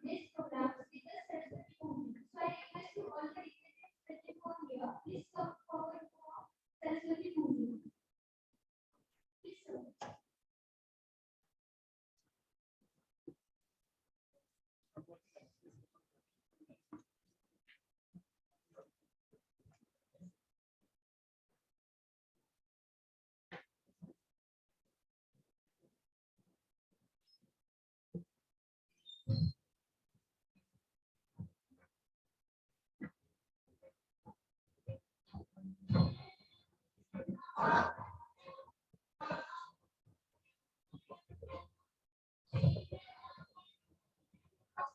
this program with the Saraswati movement. So I request you all the requested present over here. Please come forward for Saraswati movement. Please sir.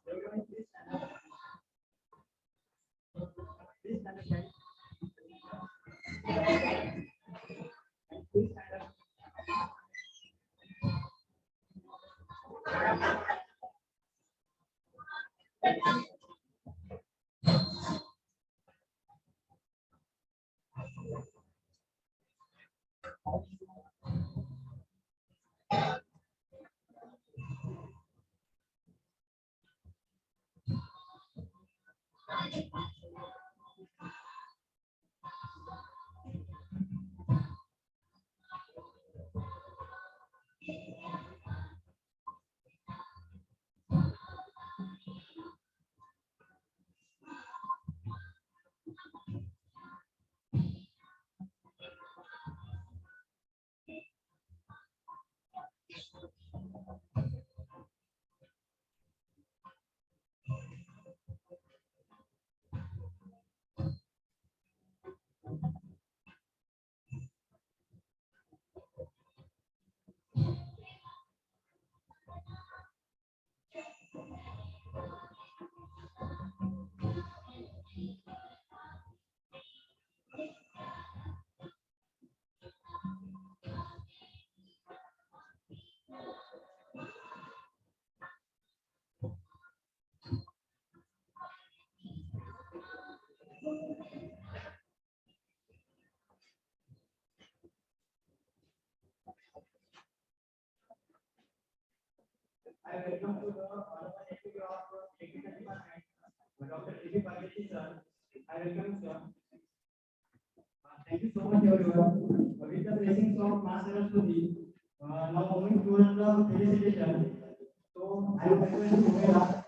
Everyone, please stand up. Please stand up, guys. Please stand up. I welcome to the Honorable Deputy of Technical Department, Dr. P. Parvati sir. I welcome you, sir. Thank you so much, everyone. With the blessings of Ma Saraswati, now moving towards the felicitation. So I would request Umera.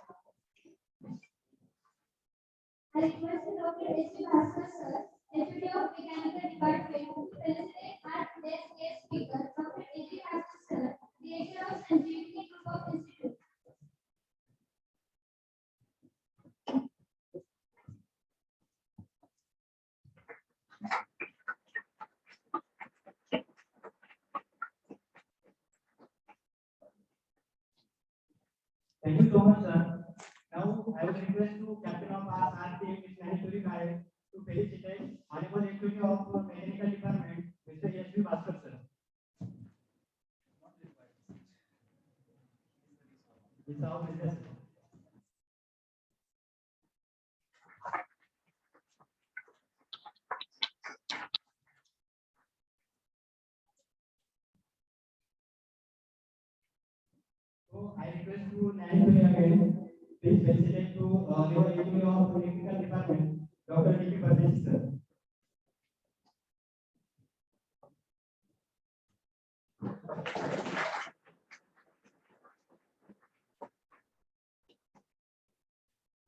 I request Dr. S. Bhaskar sir, Deputy of Mechanical Department, to felicitate our today's guest speaker, Dr. A. Bhaskar sir, creator of Sanjivani Group of Institute. Thank you so much, sir. Now I would request to Captain of our team, Ms. Manishwari Kare, to felicitate Honorable Deputy of Mechanical Department, Mr. S. Bhaskar sir. It's our business. So I request to Nancy again, please felicitate to your deputy of technical department, Dr. D. P. Parvati sir.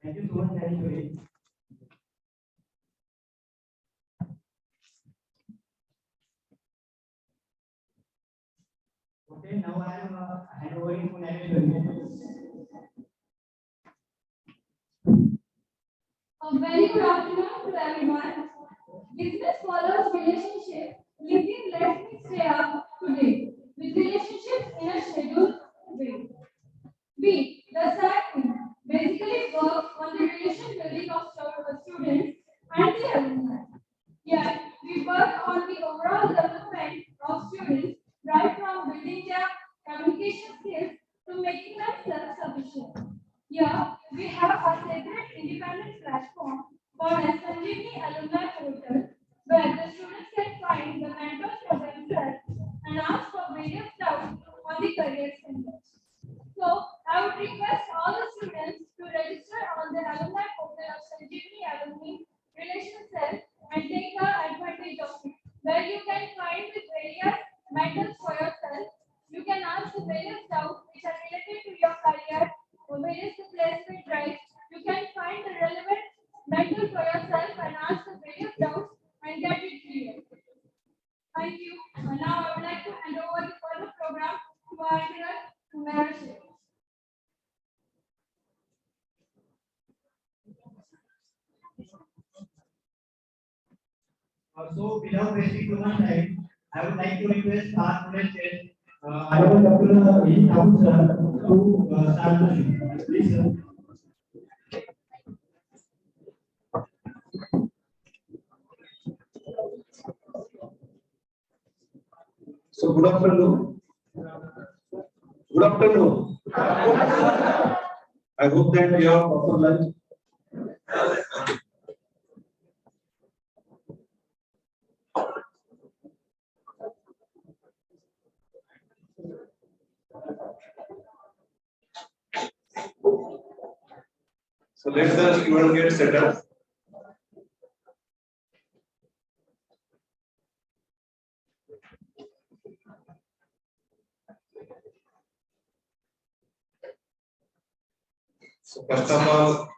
Thank you so much, Nancy. Okay, now I am handovering to Nancy. A very good afternoon to everyone. Business follows relationship. LinkedIn lets me stay up to date with relationships in a scheduled way. B. The second basically work on the relation building of students and the alumni. Yet, we work on the overall development of students right from building their communication skills to making them self-sufficient. Here, we have a separate independent platform called as Sanjivani Alumni Portal, where the students can find the mentors for themselves and ask for various doubts on the career centers. So, I would request all the students to entrepreneurship. So, without wasting too much time, I would like to request our today's guest, Honorable Dr. E. Thakur sir, to start the show. Please, sir. So good afternoon. Good afternoon. I hope that you have proper lunch. So let the student get settled. So first of all,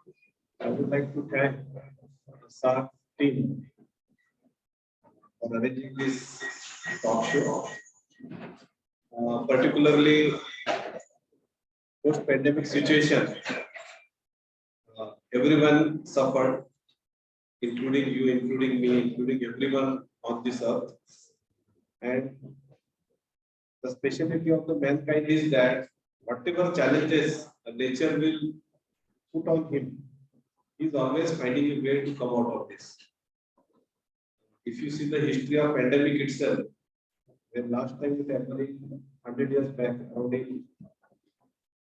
I would like to thank the staff team for arranging this talk show. Particularly post-pandemic situation, everyone suffered, including you, including me, including everyone on this earth. And the specialty of the mankind is that whatever challenges nature will put on him, he is always finding a way to come out of this. If you see the history of pandemic itself, when last time it happened 100 years back, around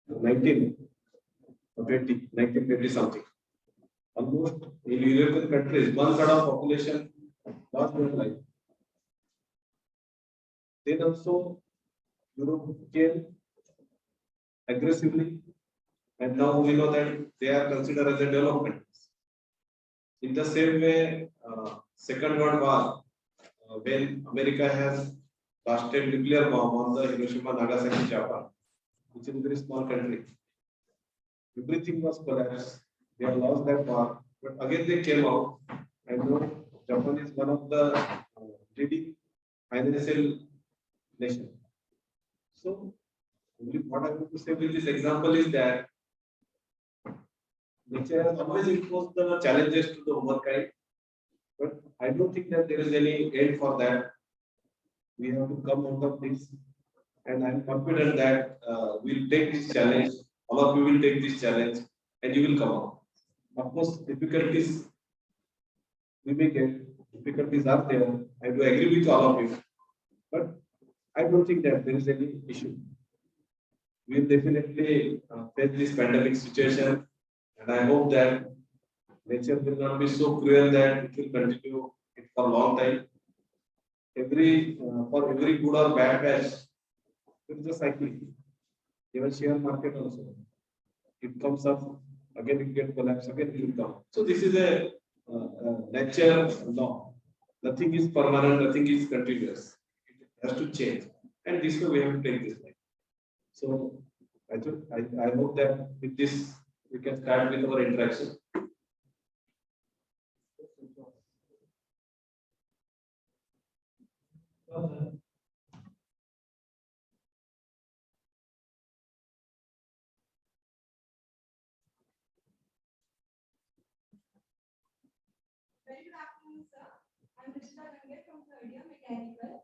19 or 20, 1920 something. Almost in European countries, 1/3 of population lost their life. Then also Europe came aggressively, and now we know that they are considered as a development. In the same way, Second World War, when America has blasted nuclear bomb on the Hiroshima, Nagasaki, Japan, which is a very small country, everything was collapsed. They have lost that war, but again they came out, and now Japan is one of the leading financial nation. So, what I want to say with this example is that nature has always imposed the challenges to the humankind, but I don't think that there is any end for that. We have to come out of this, and I'm confident that we'll take this challenge. All of you will take this challenge, and you will come out. Of course, difficulties we may get, difficulties are there. I do agree with all of you, but I don't think that there is any issue. We will definitely face this pandemic situation, and I hope that nature will not be so cruel that it will continue it for a long time. For every good or bad patch, there is a cycle. Even share market also, it comes up, again it gets collapse, again it will come. So this is a nature law. Nothing is permanent, nothing is continuous. It has to change, and this way we have to take this life. So I hope that with this we can start with our interaction. Very good afternoon, sir. I'm Rishita Gange from third year mechanical.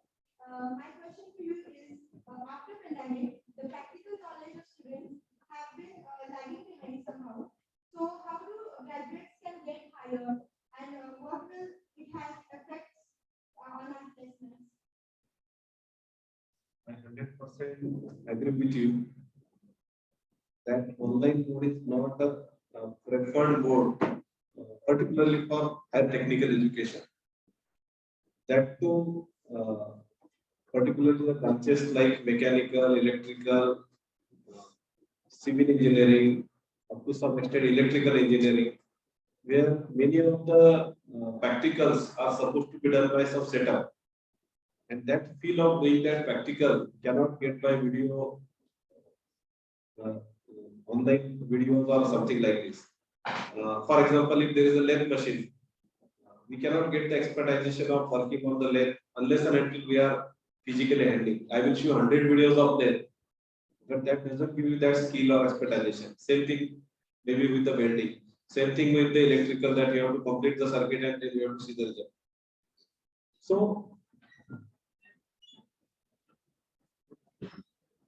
My question to you is, after pandemic, the practical knowledge of students have been lagging behind somehow. So how do graduates can get higher, and what will it have effects on our placements? I 100% agree with you that online mode is not a preferred mode, particularly for higher technical education. That too, particularly the branches like mechanical, electrical, civil engineering, up to some extent electrical engineering, where many of the practicals are supposed to be done by some setup. And that feel of doing that practical cannot get by video, uh, online videos or something like this. For example, if there is a lathe machine, we cannot get the expertization of working on the lathe unless and until we are physically handling. I will show 100 videos of lathe, but that doesn't give you that skill or expectation. Same thing maybe with the welding. Same thing with the electrical, that you have to complete the circuit and then you have to see the result. So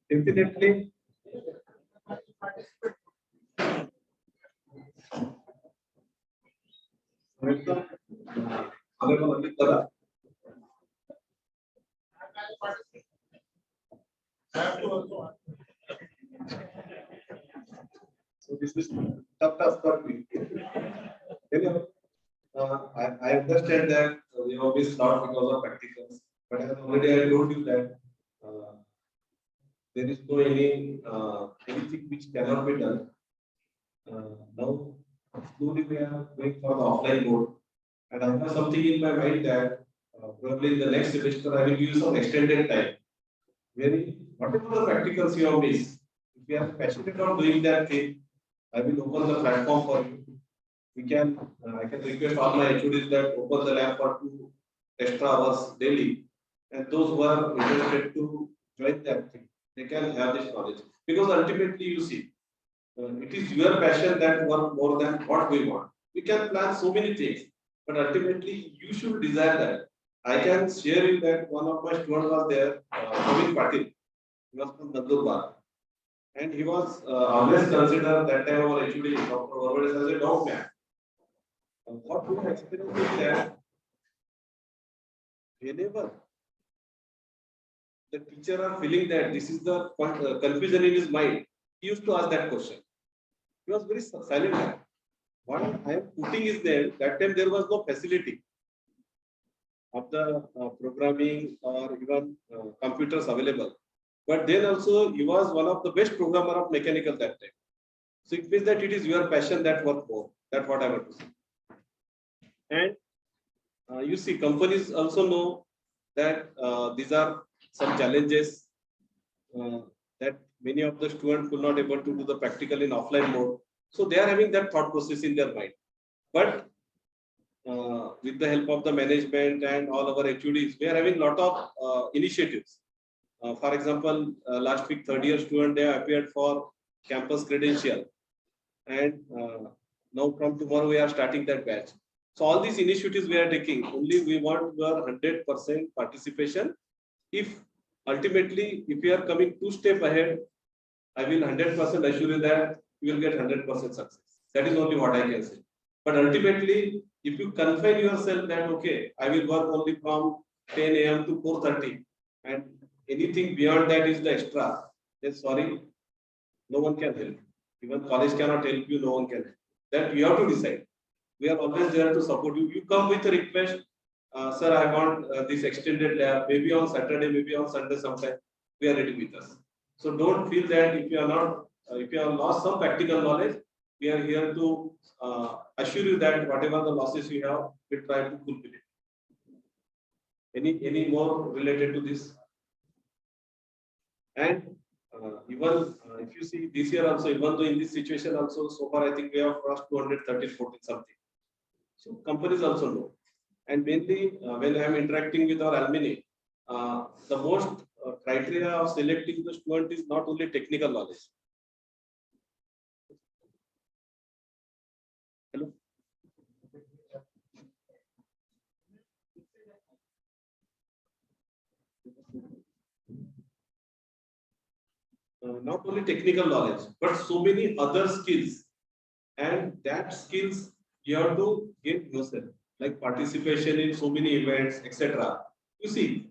definitely so this is tough task for me. You know, I understand that we always not because of practicals, but as already I told you that uh, there is no anything which cannot be done. Now slowly we are going for the offline mode, and I have something in my mind that probably in the next semester I will use some extended time. Where whatever the practicals you have missed, if you are passionate about doing that thing, I will open the platform for you. We can, I can request all my HODs that open the lab for 2 extra hours daily, and those who are interested to join that thing, they can have this knowledge. Because ultimately, you see, it is your passion that work more than what we want. We can plan so many things, but ultimately, you should desire that. I can share you that one of my students was there, Praveen Patil. He was from Nandurbar, and he was always considered that time our HOD, Dr. Varvades, as a dog man. What we have experienced is that whenever the teacher are feeling that this is the confusion in his mind, he used to ask that question. He was very silent. What I am putting is that time there was no facility of the programming or even computers available. But then also he was one of the best programmer of mechanical that time. So it means that it is your passion that work more. That's what I want to say. And you see, companies also know that these are some challenges that many of the students will not able to do the practical in offline mode. So they are having that thought process in their mind. But with the help of the management and all our HODs, we are having a lot of initiatives. For example, last week, third year student, they appeared for campus credential. And now from tomorrow, we are starting that batch. So all these initiatives we are taking, only we want your 100% participation. If ultimately, if you are coming 2 steps ahead, I will 100% assure you that you will get 100% success. That is only what I can say. But ultimately, if you confine yourself that, okay, I will work only from 10 a.m. to 4:30 and anything beyond that is the extra, then sorry, no one can help. Even college cannot help you, no one can help. That you have to decide. We are always there to support you. You come with a request, sir, I want this extended lab, maybe on Saturday, maybe on Sunday sometime. We are ready with us. So don't feel that if you are not, if you have lost some practical knowledge, we are here to assure you that whatever the losses you have, we try to fulfill it. Any more related to this? And even if you see this year also, even though in this situation also, so far I think we have crossed 230, 14 something. So companies also know. And mainly when I am interacting with our alumni, the most criteria of selecting the student is not only technical knowledge. Hello. Not only technical knowledge, but so many other skills, and that skills you have to get yourself, like participation in so many events, etc. You see,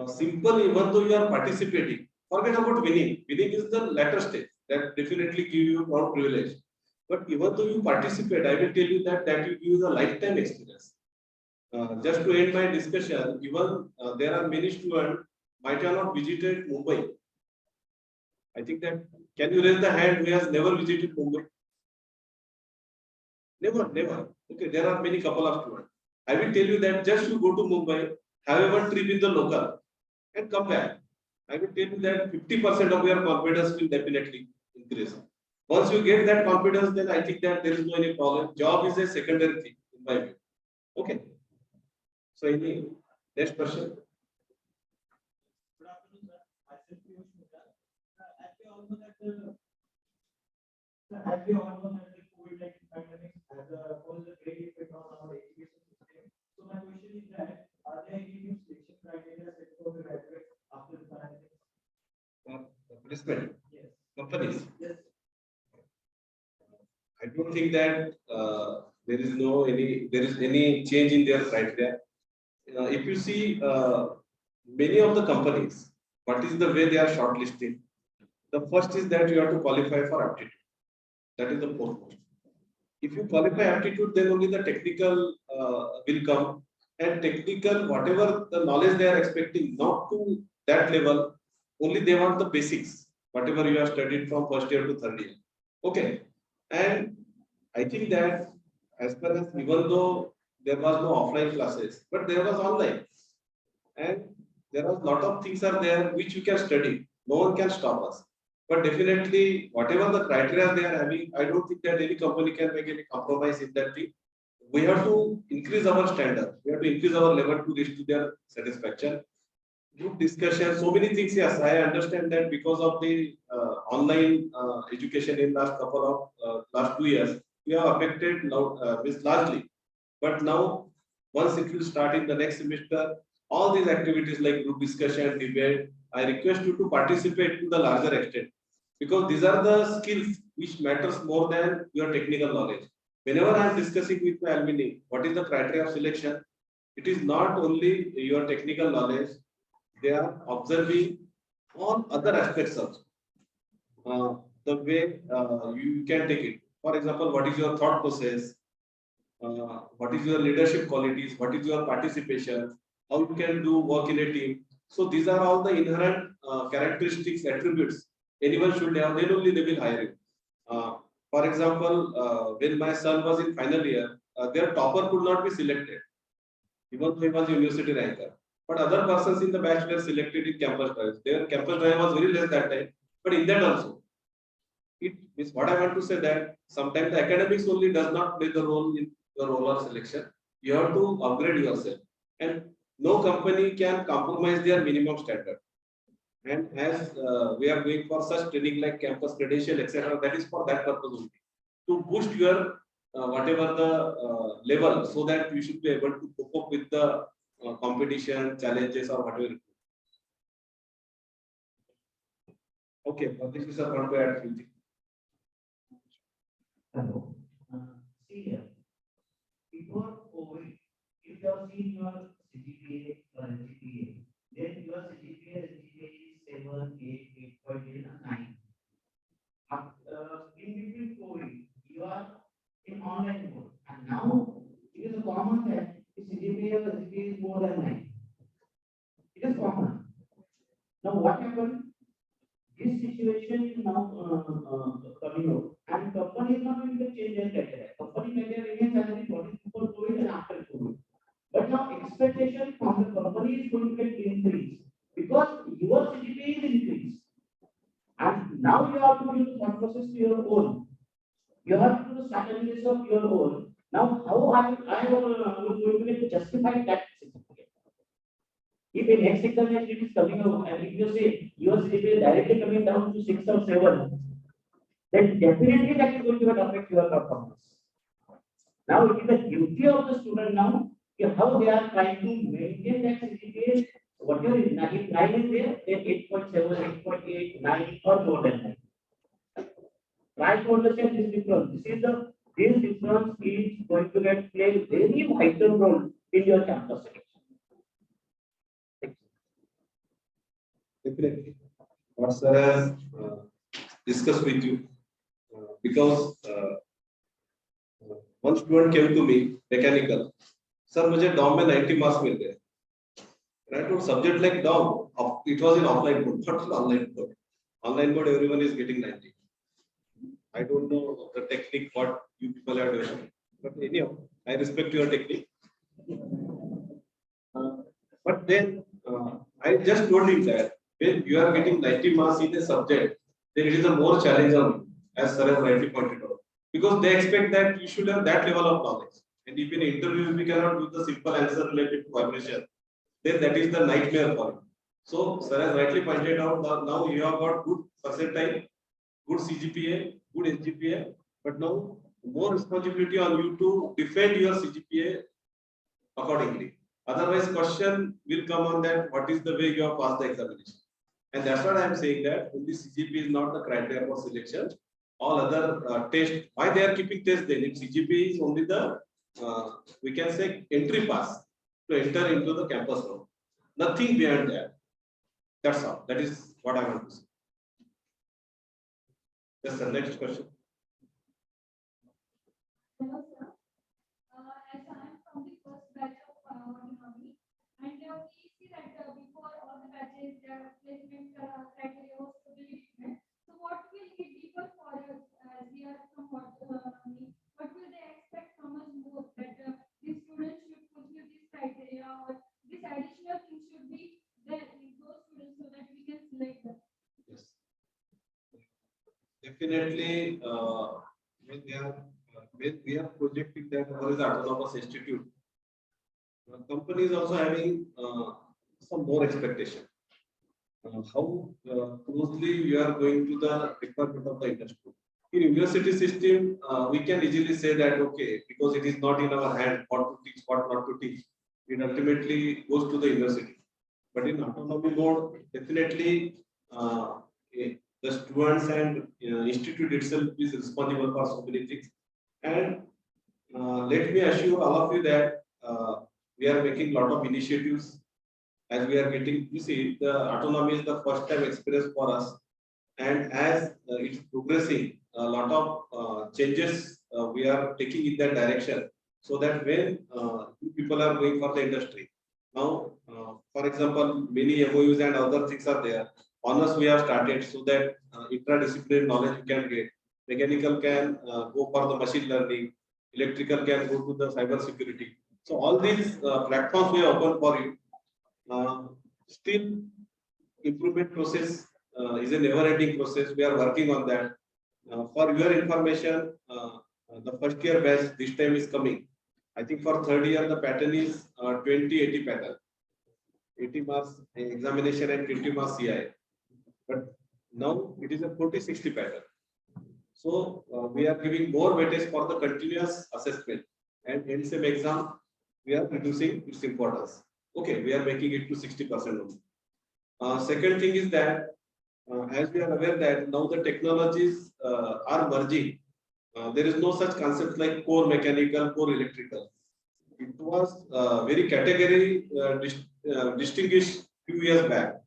simple, even though you are participating, forget about winning. Winning is the latter stage that definitely give you more privilege. But even though you participate, I will tell you that will give you the lifetime experience. Just to end my discussion, even there are many students might have not visited Mumbai. I think that, can you raise the hand who has never visited Mumbai? Never. Okay, there are many couple of students. I will tell you that just you go to Mumbai, have one trip in the local, and come back. I will tell you that 50% of your confidence will definitely increase. Once you get that confidence, then I think that there is no any problem. Job is a secondary thing, in my view. Okay. So any next question? Good afternoon, sir. Myself, Piyush Mundra. As we all as we all know that the COVID-19 pandemic has posed a great effect on our education system. So my question is that are there any new selection criteria set for the graduates after the pandemic? Placement Yes. companies. Yes. I don't think that there is any change in their criteria. If you see many of the companies, what is the way they are shortlisting? The first is that you have to qualify for aptitude. That is the foremost. If you qualify aptitude, then only the technical will come. And technical, whatever the knowledge they are expecting, not to that level, only they want the basics, whatever you have studied from first year to third year. Okay. And I think that as far as even though there was no offline classes, but there was online. And there are a lot of things are there which you can study. No one can stop us. But definitely, whatever the criteria they are having, I don't think that any company can make any compromise in that thing. We have to increase our standard. We have to increase our level to reach to their satisfaction. Group discussion, so many things. Yes, I understand that because of the online education in last couple of last 2 years, we are affected now largely. But now, once it will start in the next semester, all these activities like group discussion, debate, I request you to participate to the larger extent because these are the skills which matters more than your technical knowledge. Whenever I am discussing with my alumni, what is the criteria of selection? It is not only your technical knowledge; they are observing all other aspects of the way you can take it. For example, what is your thought process? What is your leadership qualities, what is your participation, how you can do work in a team. So these are all the inherent characteristics, attributes anyone should have, then only they will hire you. For example, when my son was in final year, their topper could not be selected, even though he was university ranker. But other persons in the batch were selected in campus drives. Their campus drive was very less that time, but in that also, it is what I want to say that sometimes the academics only does not play the role in your overall selection. You have to upgrade yourself, and no company can compromise their minimum standard. And as we are going for such training like campus credential, etc., that is for that purpose only to boost your whatever the level, so that you should be able to cope up with the competition challenges or whatever. Okay, this is a one to add few things. Hello. See here. Before COVID, if you have seen your CGPA or GPA, then your CGPA is 7, 8, 8.8, and 9. In between COVID, you are in online mode, and now it is a common that the CGPA or GPA is more than 9. It is common. Now, what happened? This situation is now coming out, and company is not going to change their criteria. Company criteria remains as it was before COVID and after COVID. But now expectation from the company is going to get increased because your CGPA is increased, and now you have to do the thought process to your own. You have to do the strategies of your own. Now, how I am going to justify that certificate? If in next examination it is coming out, and if you say your CGPA is directly coming down to 6 or 7, then definitely that is going to affect your performance. Now it is the duty of the student now how they are trying to maintain that CGPA. Whatever is 9 is there, then 8.7, 8.8, 9 or more than 9. Try to understand this difference. This difference is going to get play very vital role in your campus selection. Definitely. What sir has discussed with you, because one student came to me, mechanical. Sir, मुझे DOM में 90 marks मिल गए. And I told subject like DOM, it was in offline mode, not in online mode. Online mode, everyone is getting 90. I don't know the technique what you people are doing, but anyhow, I respect your technique. But then I just told him that when you are getting 90 marks in a subject, then it is a more challenge on you, as sir has rightly pointed out, because they expect that you should have that level of knowledge. And if in interviews we cannot give the simple answer related to vibration, then that is the nightmare for you. So sir has rightly pointed out that now you have got good percentile, good CGPA, good SGPA, but now more responsibility on you to defend your CGPA accordingly. Otherwise, question will come on that what is the way you have passed the examination. And that's what I am saying that only CGPA is not the criteria for selection. All other tests, why they are keeping tests then? If CGPA is only the, we can say, entry pass to enter into the campus room. Nothing beyond that. That's all. That is what I want to say. Yes, sir. Next question. Hello, sir. As I am from the first batch of economy, and we see that before all the batches, their placement criteria was totally different. So, what will be differ for us as we are from economy? What will they expect from us more that these students should fulfill this criteria or this additional thing should be there in those students so that we can select them? Yes. Definitely, when we are projecting that there is autonomous institute, company is also having some more expectation. How closely we are going to the requirement of the industry. In university system, we can easily say that okay, because it is not in our hand what to teach, what not to teach. It ultimately goes to the university. But in autonomy mode, definitely the students and institute itself is responsible for so many things. And let me assure all of you that we are making a lot of initiatives as we are getting. You see, the autonomy is the first time experience for us, and as it's progressing, a lot of changes we are taking in that direction, so that when people are going for the industry now, for example, many MOUs and other things are there. Honors we have started so that interdisciplinary knowledge you can get. Mechanical can go for the machine learning, electrical can go to the cyber security. So all these platforms we are open for you. Still, improvement process is a never-ending process. We are working on that. For your information, the first year batch this time is coming. I think for third year the pattern is 20-80 pattern. 80 marks examination and 20 marks CI. But now it is a 40-60 pattern. So we are giving more weightage for the continuous assessment, and NSEM exam we are reducing its importance. Okay, we are making it to 60% only. Second thing is that as we are aware that now the technologies are merging. There is no such concept like core mechanical, core electrical. It was very category distinguished few years back.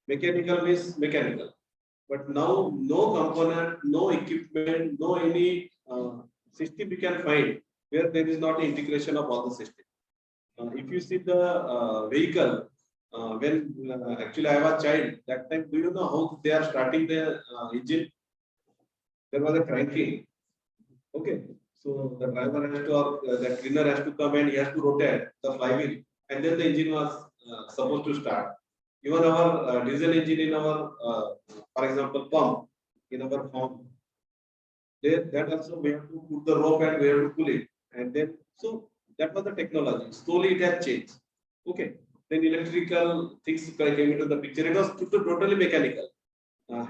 Mechanical means mechanical, but now no component, no equipment, no any system we can find where there is not integration of all the system. If you see the vehicle, when actually I was a child, that time, do you know how they are starting the engine? There was a cranking. Okay, so the driver has to, or the cleaner has to come and he has to rotate the flywheel, and then the engine was supposed to start. Even our diesel engine in our, for example, pump in our farm, that also we have to put the rope and we have to pull it, and then so that was the technology. Slowly it has changed. Okay, then electrical things came into the picture. It was totally mechanical,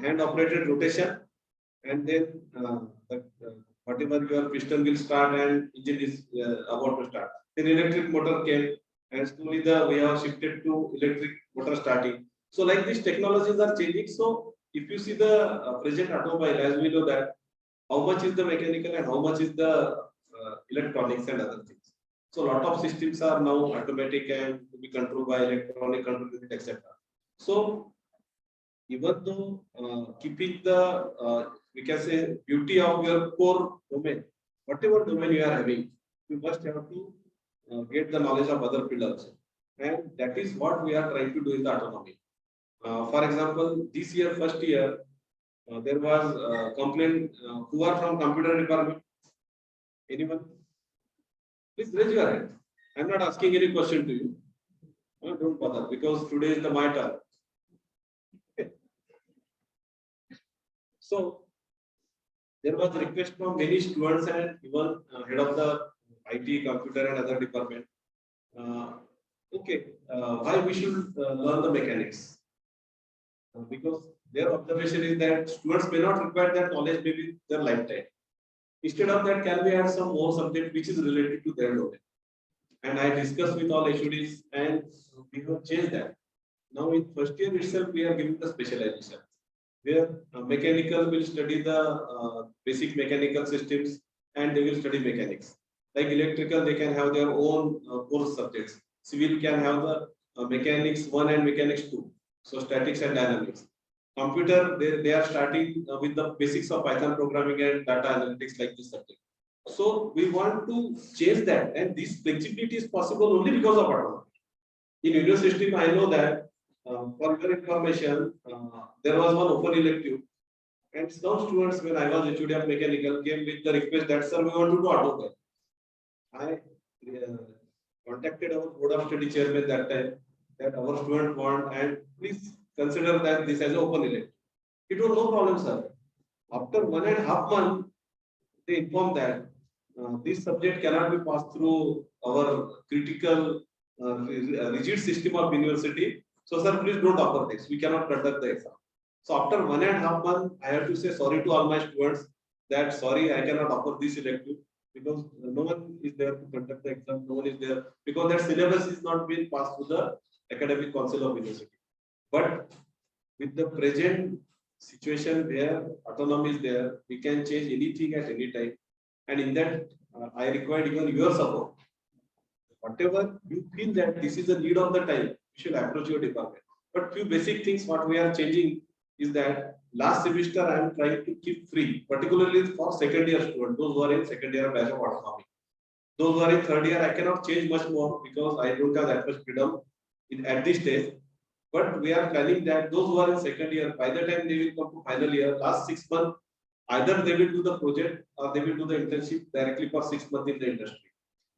hand operated rotation, and then whatever your piston will start and engine is about to start. Then electric motor came, and slowly we have shifted to electric motor starting. So like these technologies are changing. So if you see the present automobile, as we know that how much is the mechanical and how much is the electronics and other things. So a lot of systems are now automatic and to be controlled by electronic control unit, etc. So even though keeping the we can say beauty of your core domain, whatever domain you are having, you must have to get the knowledge of other pillars, and that is what we are trying to do in the autonomy. For example, this year, first year, there was a complaint. Who are from computer department? Anyone? Please raise your hand. I'm not asking any question to you. No, don't bother, because today is the my turn. Okay. So there was a request from many students and even head of the IT, computer, and other department. Okay, why we should learn the mechanics? Because their observation is that students may not require that knowledge maybe their lifetime. Instead of that, can we add some more subject which is related to their domain? And I discussed with all HODs and we have changed that. Now in first year itself, we are giving the specialization. Where mechanical will study the basic mechanical systems and they will study mechanics. Like electrical, they can have their own course subjects. Civil can have the mechanics 1 and mechanics 2. So statics and dynamics. Computer, they are starting with the basics of Python programming and data analytics like this subject. So we want to change that, and this flexibility is possible only because of autonomy. In university, I know that for your information, there was one open elective, and some students, when I was HOD of mechanical, came with the request that sir, we want to do AutoCAD. I contacted our board of study chairman that time that our student want and please consider that this as an open elective. It was no problem, sir. After 1.5 months, they informed that this subject cannot be passed through our critical rigid system of university. So, sir, please don't offer this. We cannot conduct the exam. So, after 1.5 months, I have to say sorry to all my students that sorry, I cannot offer this elective because no one is there to conduct the exam. No one is there because that syllabus is not being passed to the academic council of university. But with the present situation where autonomy is there, we can change anything at any time. And in that, I require even your support. Whatever you feel that this is the need of the time, you should approach your department. But few basic things what we are changing is that last semester I am trying to keep free, particularly for second year students, those who are in second year batch of autonomy. Those who are in third year, I cannot change much more because I don't have that much freedom at this stage. But we are planning that those who are in second year, by the time they will come to final year, last 6 months, either they will do the project or they will do the internship directly for 6 months in the industry.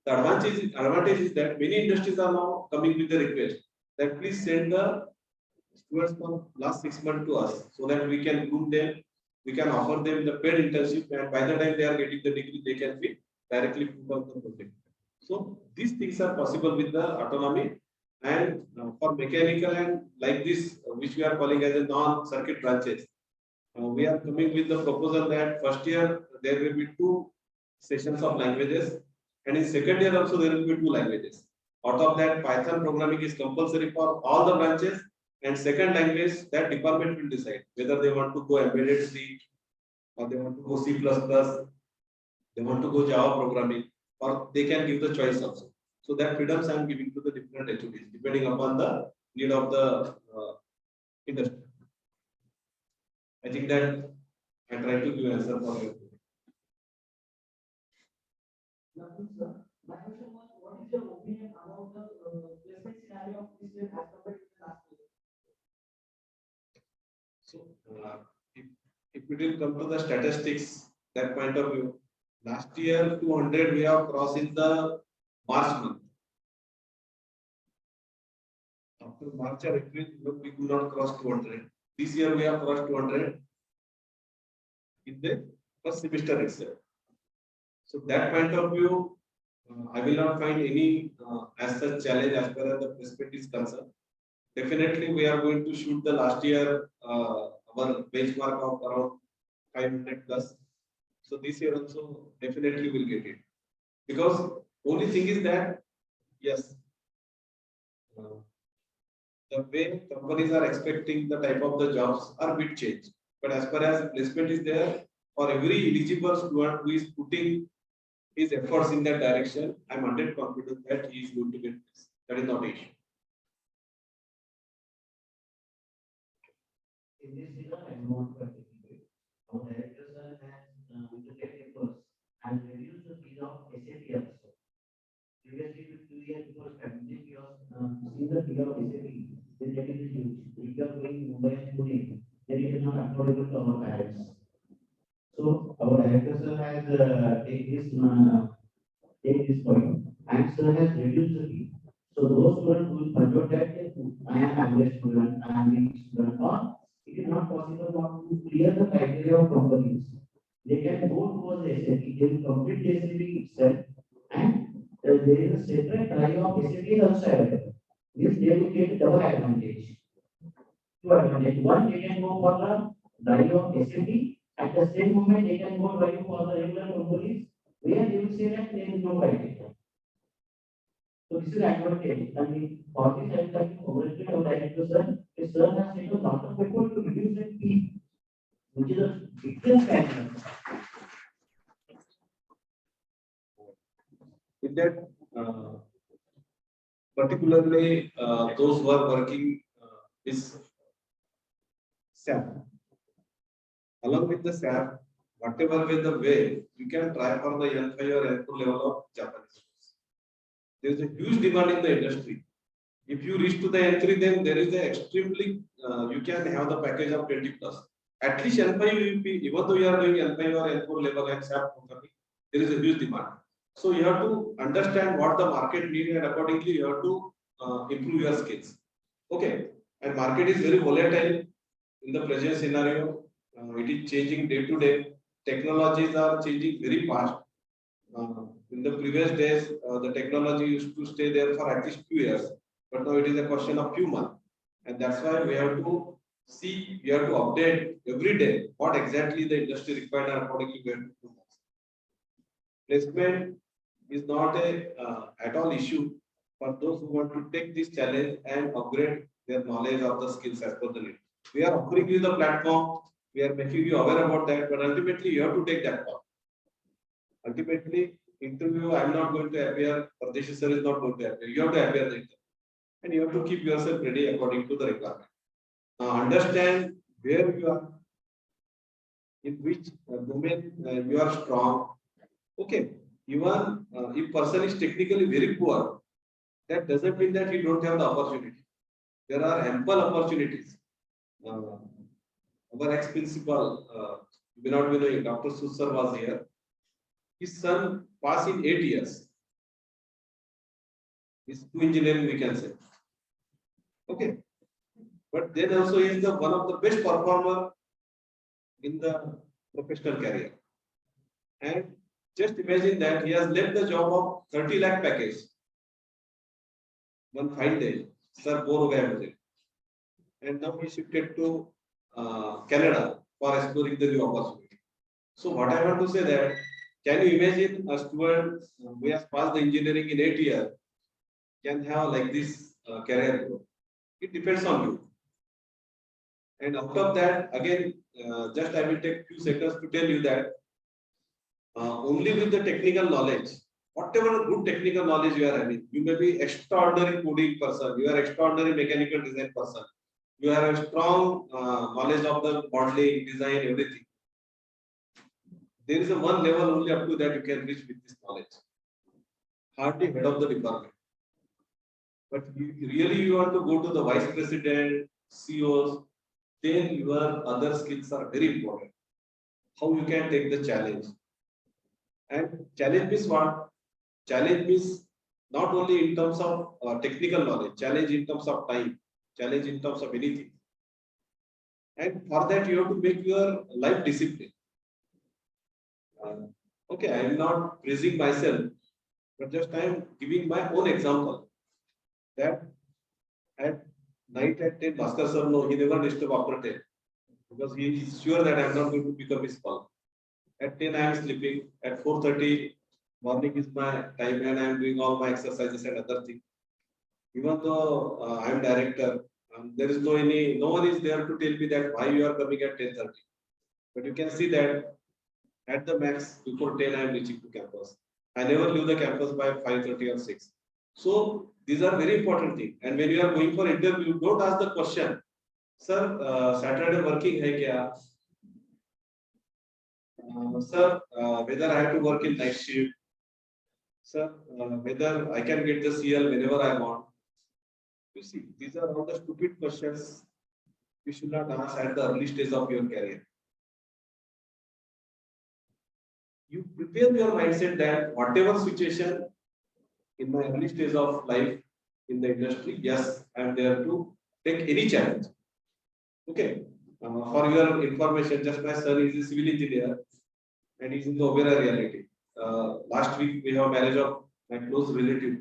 The advantage is that many industries are now coming with the request that please send the students from last 6 months to us so that we can groom them, we can offer them the paid internship, and by the time they are getting the degree, they can be directly put on the project. So these things are possible with the autonomy. And for mechanical and like this, which we are calling as a non-circuit branches, we are coming with the proposal that first year there will be 2 sessions of languages, and in second year also there will be 2 languages. Out of that, Python programming is compulsory for all the branches, and second language that department will decide whether they want to go embedded C or they want to go C++, they want to go Java programming, or they can give the choice also. So that freedoms I am giving to the different HODs depending upon the need of the industry. I think that I try to give answer for you. My question was, what is your opinion about the placement scenario of this year as compared to the last year? So if we will come to the statistics, that point of view, last year 200 we have crossed in the March month. After March or April, we could not cross 200. This year we have crossed 200 in the first semester itself. So that point of view, I will not find any as such challenge as far as the placement is concerned. Definitely, we are going to shoot the last year our benchmark of around 500 plus. So this year also definitely will get it. Because only thing is that yes, the way companies are expecting the type of the jobs are bit changed. But as far as placement is there, for every eligible student who is putting his efforts in that direction, I'm 100% confident that he is going to get this. That is not the issue. In this regard, I want to participate. Our director sir has integrated efforts and reduced the fees of SAP also. Previously, with 2 years before strategic years, see the fee of SAP is getting huge. If you are going Mumbai and Pune, then it is not affordable to our parents. So our director sir has take this point and sir has reduced the fee. So those students who will convert that I am average student, I am weak student, or it is not possible to clear the criteria of companies. They can go towards the SAP, they will complete the SAP itself, and there is a separate drive of SAP is also available. This they will get double advantage. two advantages. One, they can go for the value of SAP. At the same moment, they can go value for the regular companies where they will say that there is no criteria. So this is advantage. I mean, for this, I think congratulate our director sir. His sir has taken a lot of effort to reduce that fee, which is a biggest factor. In that, particularly those who are working is SAP. Along with the SAP, whatever way the way, you can try for the N5 or N4 level of Japanese. There is a huge demand in the industry. If you reach to the N3, then there is a extremely, you can have the package of 20 plus. At least N5 will be, even though you are doing N5 or N4 level and SAP programming, there is a huge demand. So you have to understand what the market needs and accordingly you have to improve your skills. Okay, and market is very volatile in the present scenario. It is changing day to day. Technologies are changing very fast. In the previous days, the technology used to stay there for at least 2 years, but now it is a question of few months, and that's why we have to see, we have to update every day what exactly the industry required and accordingly we have to do. Placement is not a at all issue for those who want to take this challenge and upgrade their knowledge of the skills as per the need. We are offering you the platform, we are making you aware about that, but ultimately you have to take that path. Ultimately, interview, I am not going to appear, Pardeshi sir is not going to appear. You have to appear the interview. And you have to keep yourself ready according to the requirement. Understand where you are, in which domain you are strong. Okay, even if person is technically very poor, that doesn't mean that he don't have the opportunity. There are ample opportunities. Our ex-principal, you may not be knowing, Dr. Susar was here. His son passed in 8 years. He's two engineering, we can say. Okay. But then also he is the one of the best performer in the professional career. And just imagine that he has left the job of 30 lakh package. One fine day, sir, bore ho gaya mujhe. And now he shifted to Canada for exploring the new opportunity. So what I want to say that, can you imagine a student who has passed the engineering in 8 years can have like this career growth? It depends on you. And out of that, again, just I will take few seconds to tell you that only with the technical knowledge, whatever good technical knowledge you are having, you may be extraordinary coding person, you are extraordinary mechanical design person, you have a strong knowledge of the modeling, design, everything. There is a one level only up to that you can reach with this knowledge. Hardly head of the department. But really you want to go to the vice president, CEOs, then your other skills are very important. How you can take the challenge. And challenge means what? Challenge means not only in terms of technical knowledge, challenge in terms of time, challenge in terms of anything. And for that you have to make your life discipline. Okay, I am not praising myself, but just I am giving my own example. That at night at 10, Bhaskar sir, no, he never disturbed after 10 because he is sure that I am not going to pick up his call. At 10, I am sleeping. At 4:30, morning is my time and I am doing all my exercises and other things. Even though I am director, there is no one is there to tell me that why you are coming at 10:30. But you can see that at the max before 10, I am reaching to campus. I never leave the campus by 5:30 or 6. So these are very important things. And when you are going for interview, don't ask the question, sir, Saturday working hai kya? Sir, whether I have to work in night shift? Sir, whether I can get the CL whenever I want? You see, these are all the stupid questions you should not ask at the early stage of your career. You prepare your mindset that whatever situation in my early stage of life in the industry, yes, I am there to take any challenge. Okay. For your information, just my son is a civil engineer and he's in the Obera reality. Last week we have marriage of my close relative,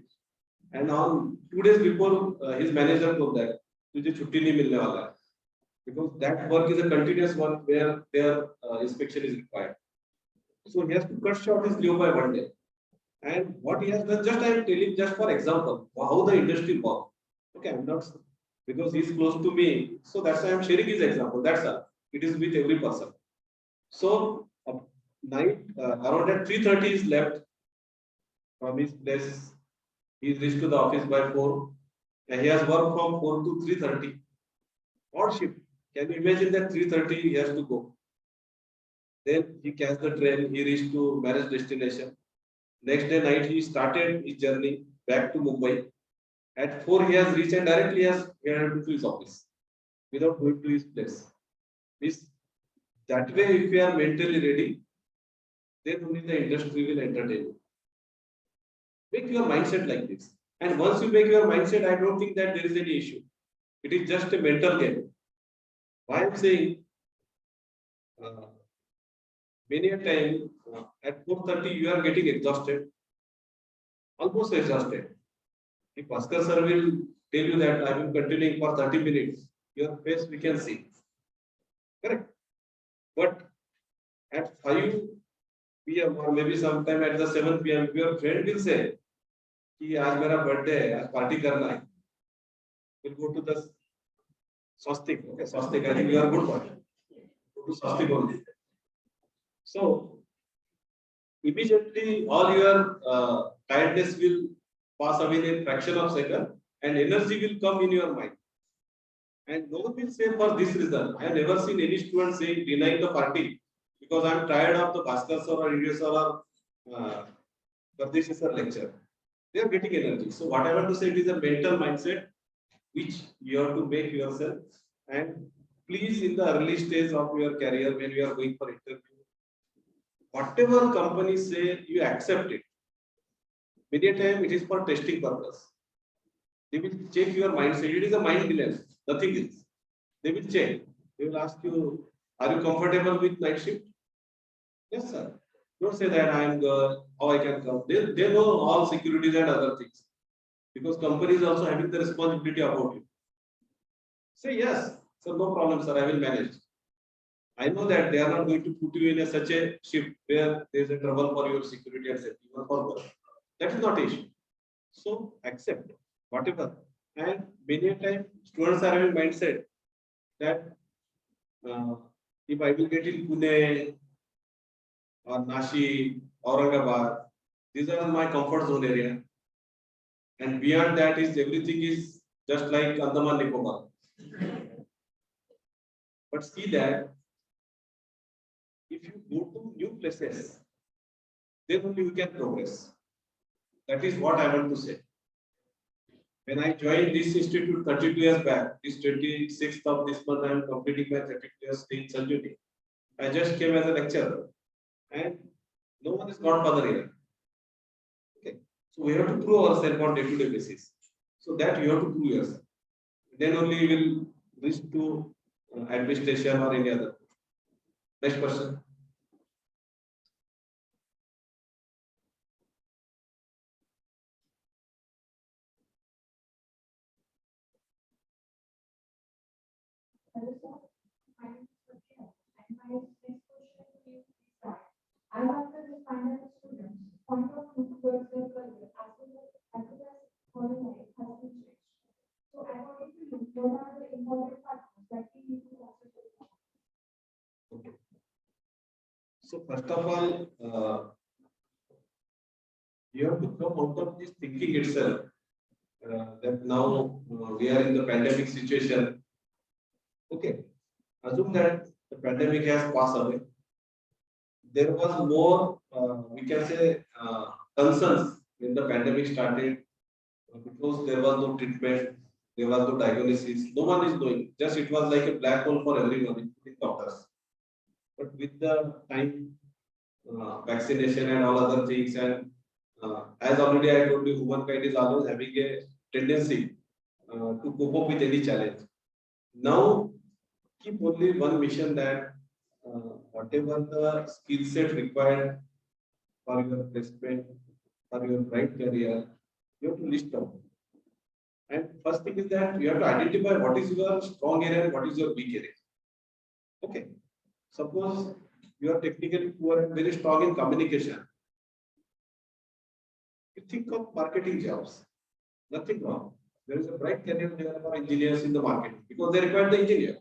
and on 2 days before his manager told that तुझे छुट्टी नहीं मिलने वाला है. because that work is a continuous one where their inspection is required. So he has to cut short his leave by 1 day. And what he has done, just I am telling just for example, how the industry works. Okay, I'm not because he's close to me, so that's why I'm sharing his example. That's all. It is with every person. So night around at 3:30 is left from his place. He reached to the office by 4, and he has worked from 4 to 3:30. Odd shift. Can you imagine that 3:30 he has to go? Then he catch the train. He reached to marriage destination. Next day night he started his journey back to Mumbai. At 4 he has reached and directly has headed to his office without going to his place. This that way, if you are mentally ready, then only the industry will entertain you. Make your mindset like this. And once you make your mindset, I don't think that there is any issue. It is just a mental game. Why I'm saying uh, many a time at 4:30 you are getting exhausted, almost exhausted. If Bhaskar sir will tell you that I will continuing for 30 minutes, your face we can see. Correct. But at 5 p.m. or maybe sometime at the 7 p.m., your friend will say, कि आज मेरा birthday है, आज party करना है. We'll go to the swastik. Okay, swastik. I think you are good for it. Go to swastik only. So immediately all your tiredness will pass away in a fraction of second, and energy will come in your mind. And no one will say for this reason. I have never seen any student saying denying the party because I'm tired of the Bhaskar sir or India sir or Pradesh sir lecture. They are getting energy. So what I want to say, it is a mental mindset which you have to make yourself. And please, in the early stage of your career, when you are going for interview, whatever company say, you accept it. Many a time it is for testing purpose. They will check your mindset. It is a mind blend. Nothing else. They will check. They will ask you, are you comfortable with night shift? Yes, sir. Don't say that I am girl, how I can come. They know all securities and other things. Because company is also having the responsibility about you. Say yes, sir, no problem, sir, I will manage. I know that they are not going to put you in such a shift where there is a trouble for your security and safety or for work. That is not issue. So accept whatever. And many a time students are having mindset that if I will get in Pune or Nashik, Aurangabad, these are my comfort zone area. And beyond that is everything is just like Andaman Nicobar. But see that if you go to new places, then only you can progress. That is what I want to say. When I joined this institute 32 years back, this 26th of this month, I am completing my 32 years stay in Sanjivani. I just came as a lecturer, and no one is godfather here. Okay, so we have to prove ourselves on day-to-day basis. So that you have to prove yourself. Then only you will reach to administration or any other. Next question. Hello, sir. My name is Sophia, and my next question to you is that I want to find out students' point of view towards their career as well as career life has been changed. So I wanted to know what are the important factors that we need to consider. Okay. So first of all, you have to come out of this thinking itself that now we are in the pandemic situation. Okay, assume that the pandemic has passed away. There was more, we can say, concerns when the pandemic started because there was no treatment, there was no diagnosis, no one is knowing. Just it was like a black hole for everyone, including doctors. But with the time, vaccination and all other things, and as already I told you, humankind is always having a tendency to cope up with any challenge. Now, keep only one mission that whatever the skill set required for your placement, for your right career, you have to list down. And first thing is that you have to identify what is your strong area and what is your weak area. Okay. Suppose you are technically poor and very strong in communication. You think of marketing jobs. Nothing wrong. There is a bright career there for engineers in the market because they require the engineer.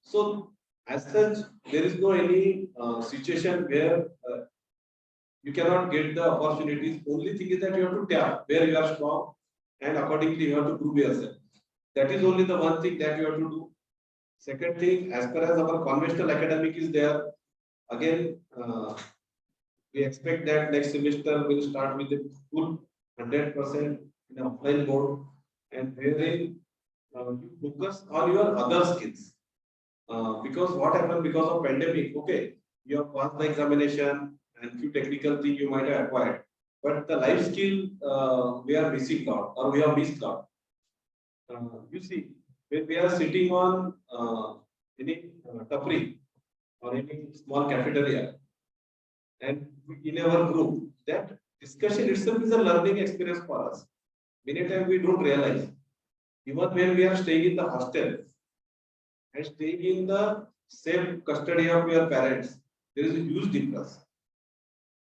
So, as such, there is no any situation where you cannot get the opportunities. Only thing is that you have to tap where you are strong and accordingly you have to prove yourself. That is only the one thing that you have to do. Second thing, as far as our conventional academic is there, again, we expect that next semester will start with a full 100% in offline mode and wherein you focus on your other skills. Because what happened because of pandemic, okay, you have passed the examination and few technical things you might have acquired, but the life skill we are missing out or we have missed out. You see, when we are sitting on any tapri or any small cafeteria, and in our group, that discussion itself is a learning experience for us. Many times we don't realize, even when we are staying in the hostel and staying in the same custody of your parents, there is a huge difference.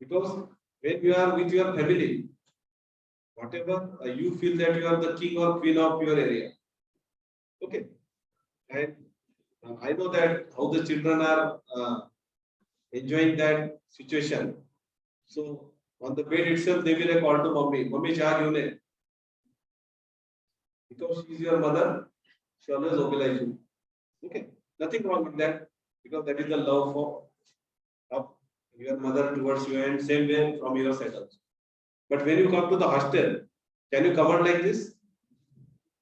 Because when you are with your family, whatever you feel that you are the king or queen of your area. Okay. And I know that how the children are enjoying that situation. So on the bed itself, they will call to mommy, mommy cha gyune. Because she is your mother, she always obeys you. Okay, nothing wrong with that because that is the love of your mother towards you and same way from your side also. But when you come to the hostel, can you cover like this?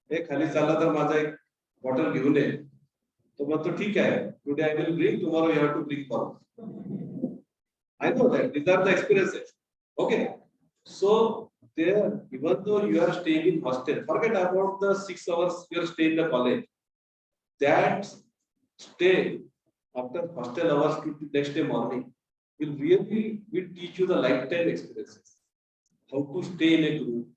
Hey, खाली चला तर माझा एक bottle घेऊन ये. तो मग तो ठीक आहे. Today I will bring, tomorrow you have to bring for. I know that these are the experiences. Okay, so there, even though you are staying in hostel, forget about the 6 hours you are staying in the college. That stay after hostel hours to next day morning will teach you the lifetime experiences. How to stay in a group,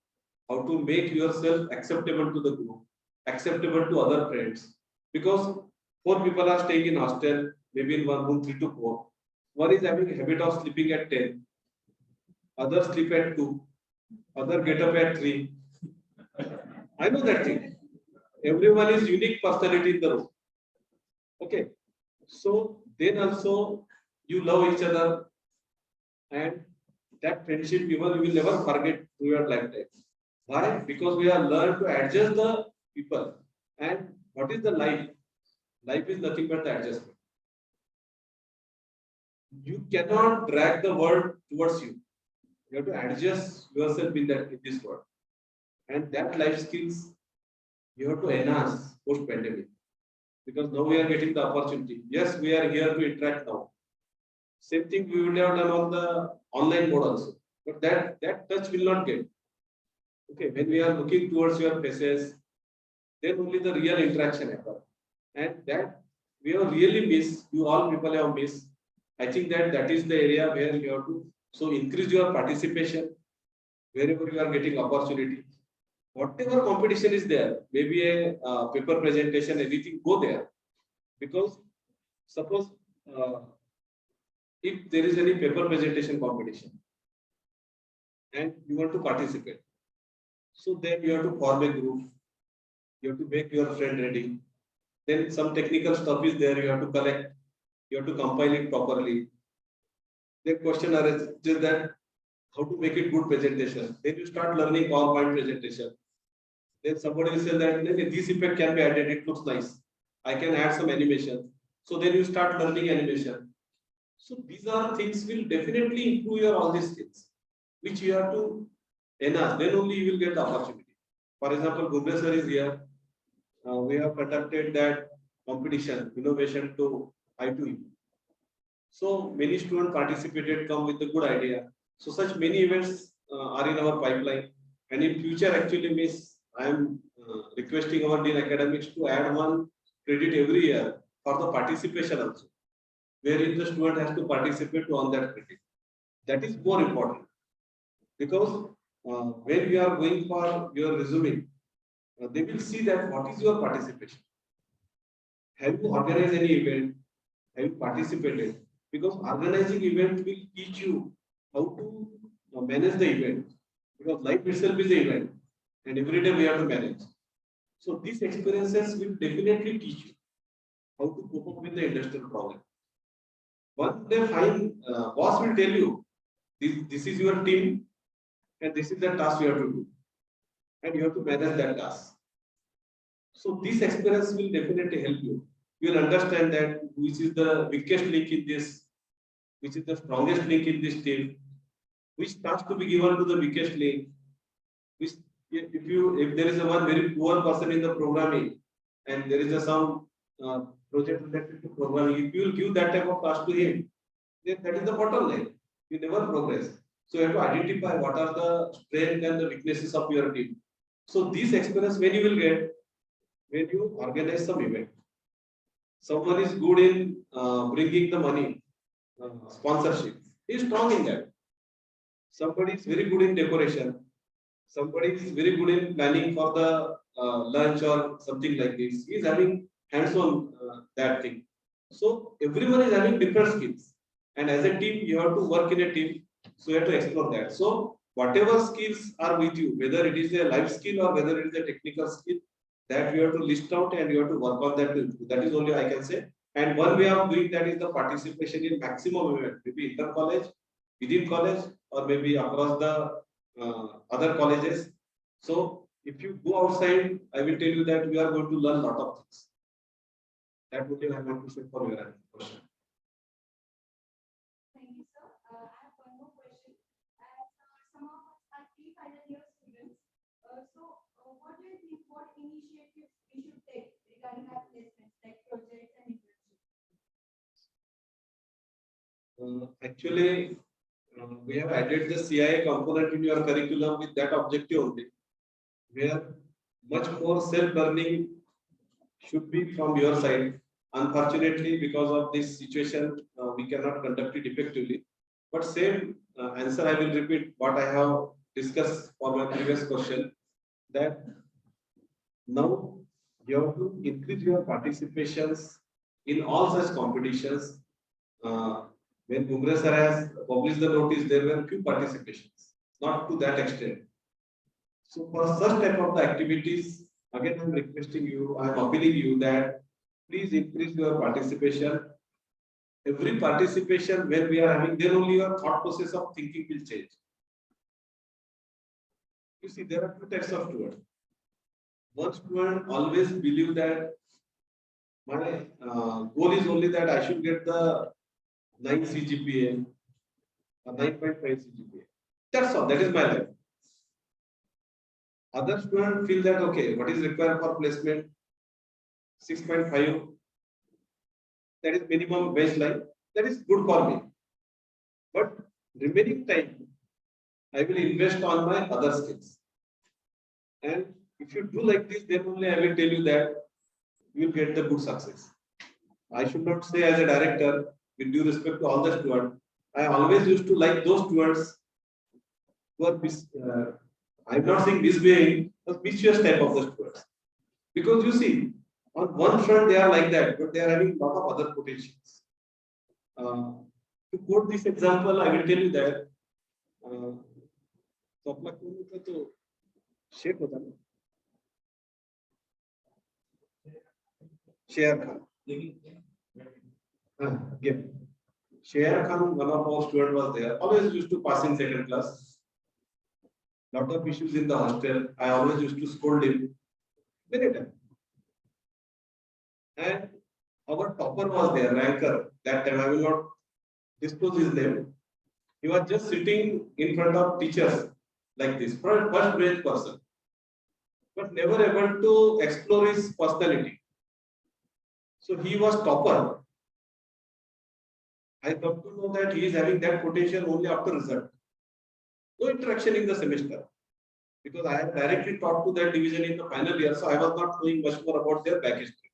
how to make yourself acceptable to the group, acceptable to other friends. Because 4 people are staying in hostel, maybe in one room 3 to 4. One is having a habit of sleeping at 10, others sleep at 2, other get up at 3. I know that thing. Everyone is unique personality in the room. Okay. So then also you love each other and that friendship even you will never forget through your lifetime. Why? Because we have learned to adjust the people. And what is the life? Life is nothing but the adjustment. You cannot drag the world towards you. You have to adjust yourself in this world. And that life skills you have to enhance post-pandemic. Because now we are getting the opportunity. Yes, we are here to interact now. Same thing we would have done on the online mode also. But that touch will not get. Okay, when we are looking towards your faces, then only the real interaction happens. And that we have really missed, you all people have missed. I think that is the area where you have to so increase your participation wherever you are getting opportunity. Whatever competition is there, maybe a paper presentation, anything, go there. Because suppose if there is any paper presentation competition and you want to participate, so then you have to form a group, you have to make your friend ready. Then some technical stuff is there, you have to collect, you have to compile it properly. Then question arises that how to make it good presentation. Then you start learning PowerPoint presentation. Then somebody will say that this effect can be added, it looks nice. I can add some animation. So then you start learning animation. So these are things will definitely improve your all these skills, which you have to enhance. Then only you will get the opportunity. For example, Gumbe sir is here. We have conducted that competition, innovation to I2E. So many students participated, come with a good idea. So such many events are in our pipeline. And in future, actually, Miss, I am requesting our Dean Academics to add one credit every year for the participation also, wherein the student has to participate on that credit. That is more important because when you are going for your resume, they will see that what is your participation. Have you organized any event? Have you participated? Because organizing event will teach you how to manage the event. Because life itself is an event, and every day we have to manage. So these experiences will definitely teach you how to cope up with the industrial problem. One day, fine, boss will tell you this is your team and this is the task you have to do, and you have to manage that task. So this experience will definitely help you. You will understand that which is the weakest link in this, which is the strongest link in this team, which task to be given to the weakest link. Which, if there is a one very poor person in the programming and there is a some project related to programming, if you will give that type of task to him, then that is the bottleneck. You never progress. So you have to identify what are the strengths and the weaknesses of your team. So this experience when you will get when you organize some event. Someone is good in bringing the money, sponsorship. He is strong in that. Somebody is very good in decoration. Somebody is very good in planning for the lunch or something like this. He is having hands-on that thing. So everyone is having different skills, and as a team, you have to work in a team. So you have to explore that. So whatever skills are with you, whether it is a life skill or whether it is a technical skill, that you have to list out and you have to work on that. That is only I can say. And one way of doing that is the participation in maximum event, maybe inter college, within college, or maybe across the other colleges. So if you go outside, I will tell you that we are going to learn a lot of things. That would be I want to say for your question. Thank you, sir. I have one more question. As some of us are pre-final year students, what do you think? What initiatives we should take regarding our placements, like projects and internships? Actually, we have added the CIA component in your curriculum with that objective only, where much more self-learning should be from your side. Unfortunately, because of this situation, we cannot conduct it effectively. But same answer I will repeat what I have discussed for my previous question, that now you have to increase your participations in all such competitions. When Congress has published the notice, there were few participations, not to that extent. So for such type of the activities, again I'm requesting you, I'm appealing you that please increase your participation. Every participation when we are having, then only your thought process of thinking will change. You see, there are two types of students. One student always believe that my goal is only that I should get the 9 CGPA or 9.5 CGPA. That's all. That is my life. Other students feel that okay, what is required for placement? 6.5. That is minimum baseline. That is good for me. But remaining time, I will invest on my other skills. And if you do like this, then only I will tell you that you will get the good success. I should not say as a director, with due respect to all the students, I always used to like those students who are I'm not saying misbehaving, but mischievous type of the students. Because you see, on one front they are like that, but they are having a lot of other potentials. To quote this example, I will tell you that तो अपना कौन का तो शेख होता ना share Khan Share Khan, one of our students was there. Always used to pass in second class. Lot of issues in the hostel. I always used to scold him many times. And our topper was there, ranker. That time I will not disclose his name. He was just sitting in front of teachers like this, first grade person, but never able to explore his personality. So he was topper. I come to know that he is having that potential only after result. No interaction in the semester. Because I have directly talked to that division in the final year, so I was not knowing much more about their back history.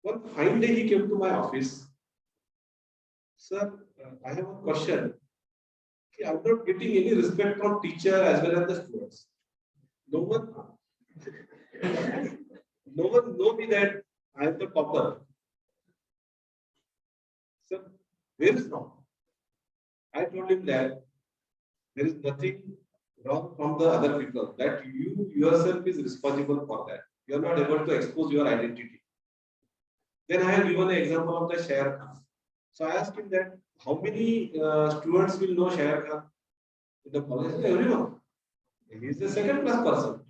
One fine day he came to my office. Sir, I have a question. I'm not getting any respect from teacher as well as the students. No one, No one know me that I am the topper. So where is wrong? I told him that there is nothing wrong from the other people. That you yourself is responsible for that. You are not able to expose your identity. Then I have given an example of the Share Khan. So I asked him that how many students will know Share Khan in the college? Everyone. He is the second class person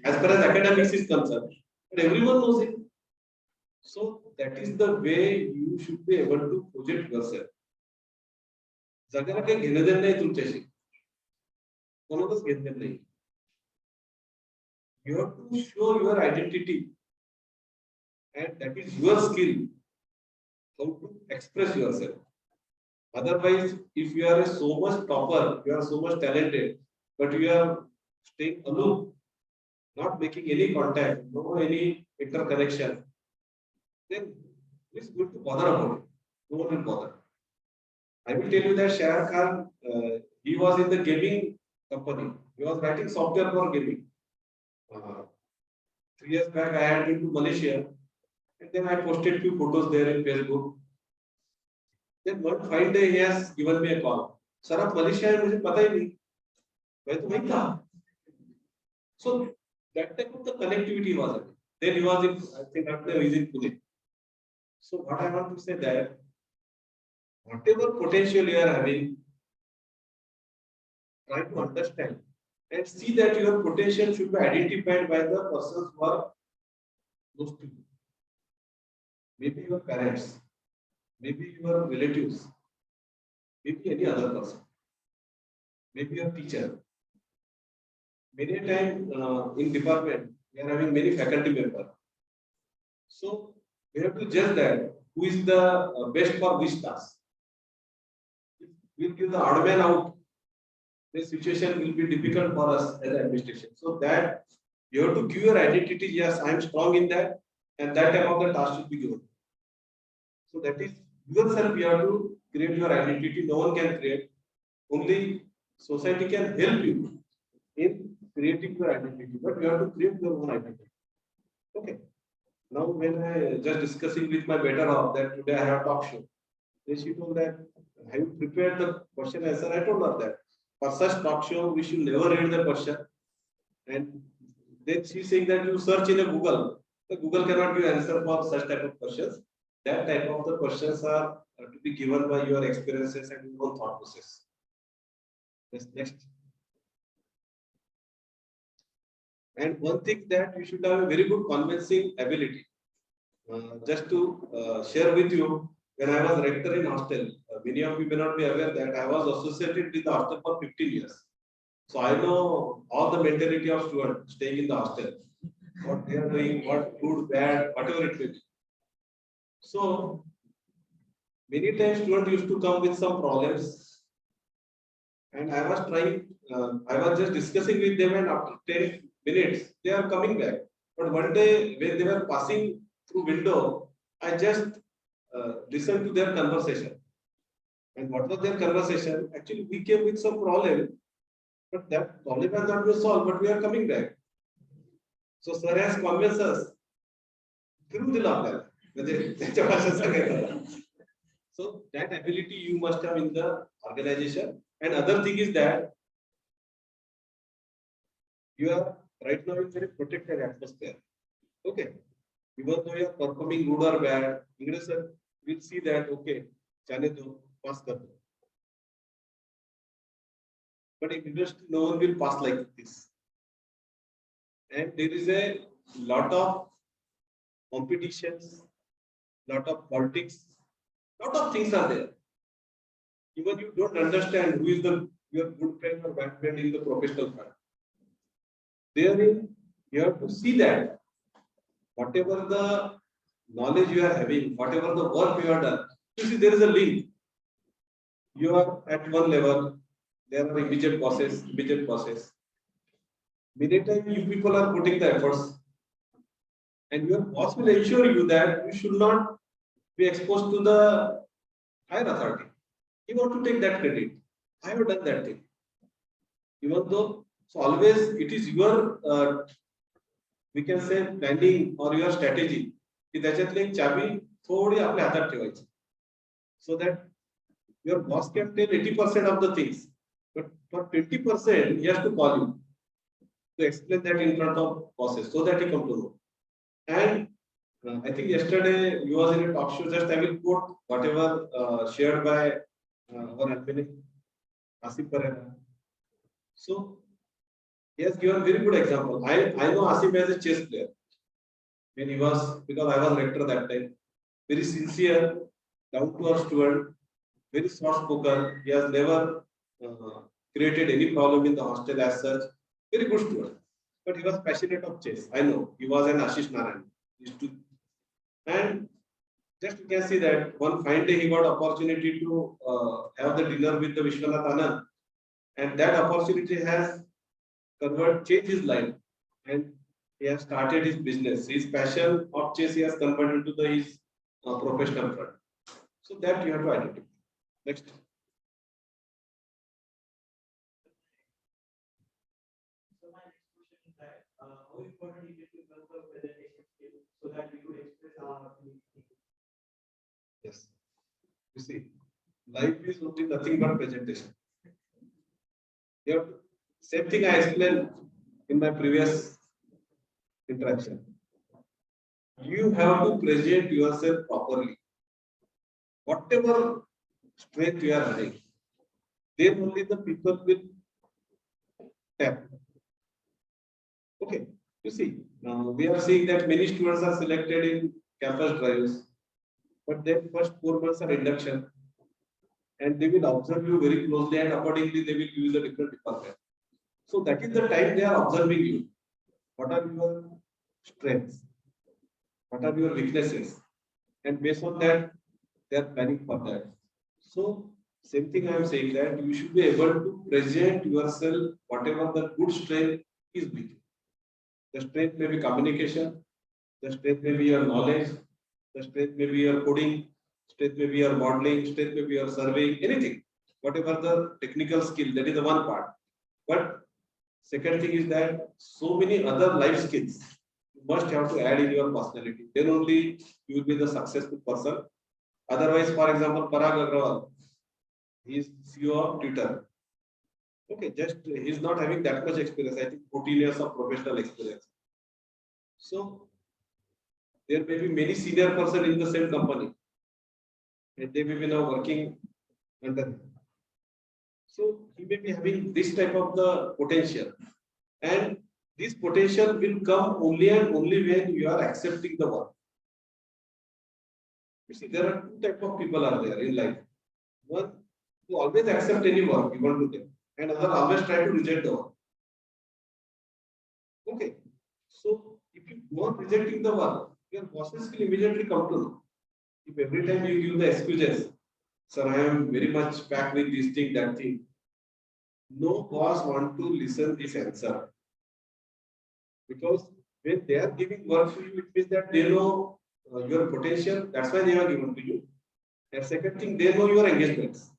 as far as academics is concerned. But everyone knows him. So that is the way you should be able to project yourself. जगाला काही घेणं देणं नाही तुमच्याशी कोणालाच घेणं देणं नाही. You have to show your identity and that is your skill how to express yourself. Otherwise, if you are so much topper, you are so much talented, but you are staying aloof, not making any contact, no any interconnection, then it's good to bother about it. No one will bother. I will tell you that Shah Khan, he was in the gaming company. He was writing software for gaming. 3 years back, I had been to Malaysia, and then I posted few photos there in Facebook. Then one fine day, he has given me a call. Sir, आप Malaysia है मुझे पता ही नहीं. मैं तो वहीं था. So that type of the connectivity was it. Then he was in, I think after he is in Pune. So what I want to say that whatever potential you are having, try to understand and see that your potential should be identified by the persons who are close to you. Maybe your parents, maybe your relatives, maybe any other person, maybe your teacher. Many a time in department, we are having many faculty members. So we have to judge that who is the best for which task. If we give the odd man out, the situation will be difficult for us as an administration. So that you have to give your identity. Yes, I am strong in that, and that type of the task should be given. So that is yourself. You have to create your identity. No one can create. Only society can help you in creating your identity, but you have to create your own identity. Okay. Now, when I just discussing with my better half that today I have talk show, then she told that have you prepared the question answer? I told her that for such talk show we should never read the question, and then she saying that you search in a Google. The Google cannot give answer for such type of questions. That type of the questions are to be given by your experiences and your own thought process. Yes, next. And one thing that you should have a very good convincing ability. Just to share with you, when I was rector in hostel, many of you may not be aware that I was associated with the hostel for 15 years. So I know all the mentality of students staying in the hostel, what they are doing, what good, bad, whatever it may be. So many times students used to come with some problems, and I was trying, I was just discussing with them, and after 10 minutes, they are coming back. But one day, when they were passing through window, I just listened to their conversation. And what was their conversation? Actually, we came with some problem, but that problem has not been solved, but we are coming back. So sir has convinced us through the love. So that ability you must have in the organization. And other thing is that you are right now in very protected atmosphere. Okay. Even though you are performing good or bad, English will see that okay, chane do pass kar do. But in industry, no one will pass like this. And there is a lot of competitions, lot of politics, lot of things are there. Even you don't understand who is your good friend or bad friend in the professional front. Therein, you have to see that whatever the knowledge you are having, whatever the work you have done, you see there is a link. You are at one level, there are immediate bosses, immediate bosses. Many times you people are putting the efforts, and your boss will ensure you that you should not be exposed to the higher authority. You want to take that credit. I have done that thing. Even though, so always it is your we can say planning or your strategy की त्याच्यातली एक चाबी थोडी आपल्या हातात ठेवायची so that your boss can tell 80% of the things but for 20% he has to call you to explain that in front of bosses so that he come to know. And I think yesterday you was in a talk show. Just I will quote whatever shared by our admin Asif Parera. So he has given very good example. I know Asif as a chess player when he was because I was rector that time. Very sincere, down to earth student, very soft spoken. He has never created any problem in the hostel as such. Very good student. But he was passionate of chess. I know he was an Ashish Narayan. He used to, and just you can see that one fine day he got opportunity to have the dinner with the Vishwanath Anand, and that opportunity has changed his life, and he has started his business. His passion of chess he has converted to his professional front. So that you have to identify. Next. So my next question is that how important is it to develop presentation skills so that we could express our feelings? Yes. You see, life is only nothing but presentation. You have to, same thing I explained in my previous interaction. You have to present yourself properly. Whatever strength you are having, then only the people will tap. Okay, you see, now we are seeing that many students are selected in campus drives, but then first 4 months are induction, and they will observe you very closely, and accordingly they will use a different department. So that is the time they are observing you. What are your strengths? What are your weaknesses? And based on that, they are planning for that. So same thing I am saying that you should be able to present yourself whatever the good strength is with you. The strength may be communication, the strength may be your knowledge, the strength may be your coding, strength may be your modeling, strength may be your surveying, anything. Whatever the technical skill, that is the one part. But second thing is that so many other life skills you must have to add in your personality. Then only you will be the successful person. Otherwise, for example, Parag Agrawal, he is CEO of Twitter. Okay, just he's not having that much experience. I think 14 years of professional experience. So there may be many senior person in the same company, and they may be now working under him. So he may be having this type of the potential, and this potential will come only and only when you are accepting the work. You see, there are two type of people are there in life. One who always accept any work given to them, and other always try to reject the work. Okay, so if you go on rejecting the work, your bosses will immediately come to know. If every time you give the excuses, sir, I am very much packed with this thing, that thing. No boss want to listen this answer. Because when they are giving work to you, it means that they know your potential. That's why they are given to you. And second thing, they know your engagements.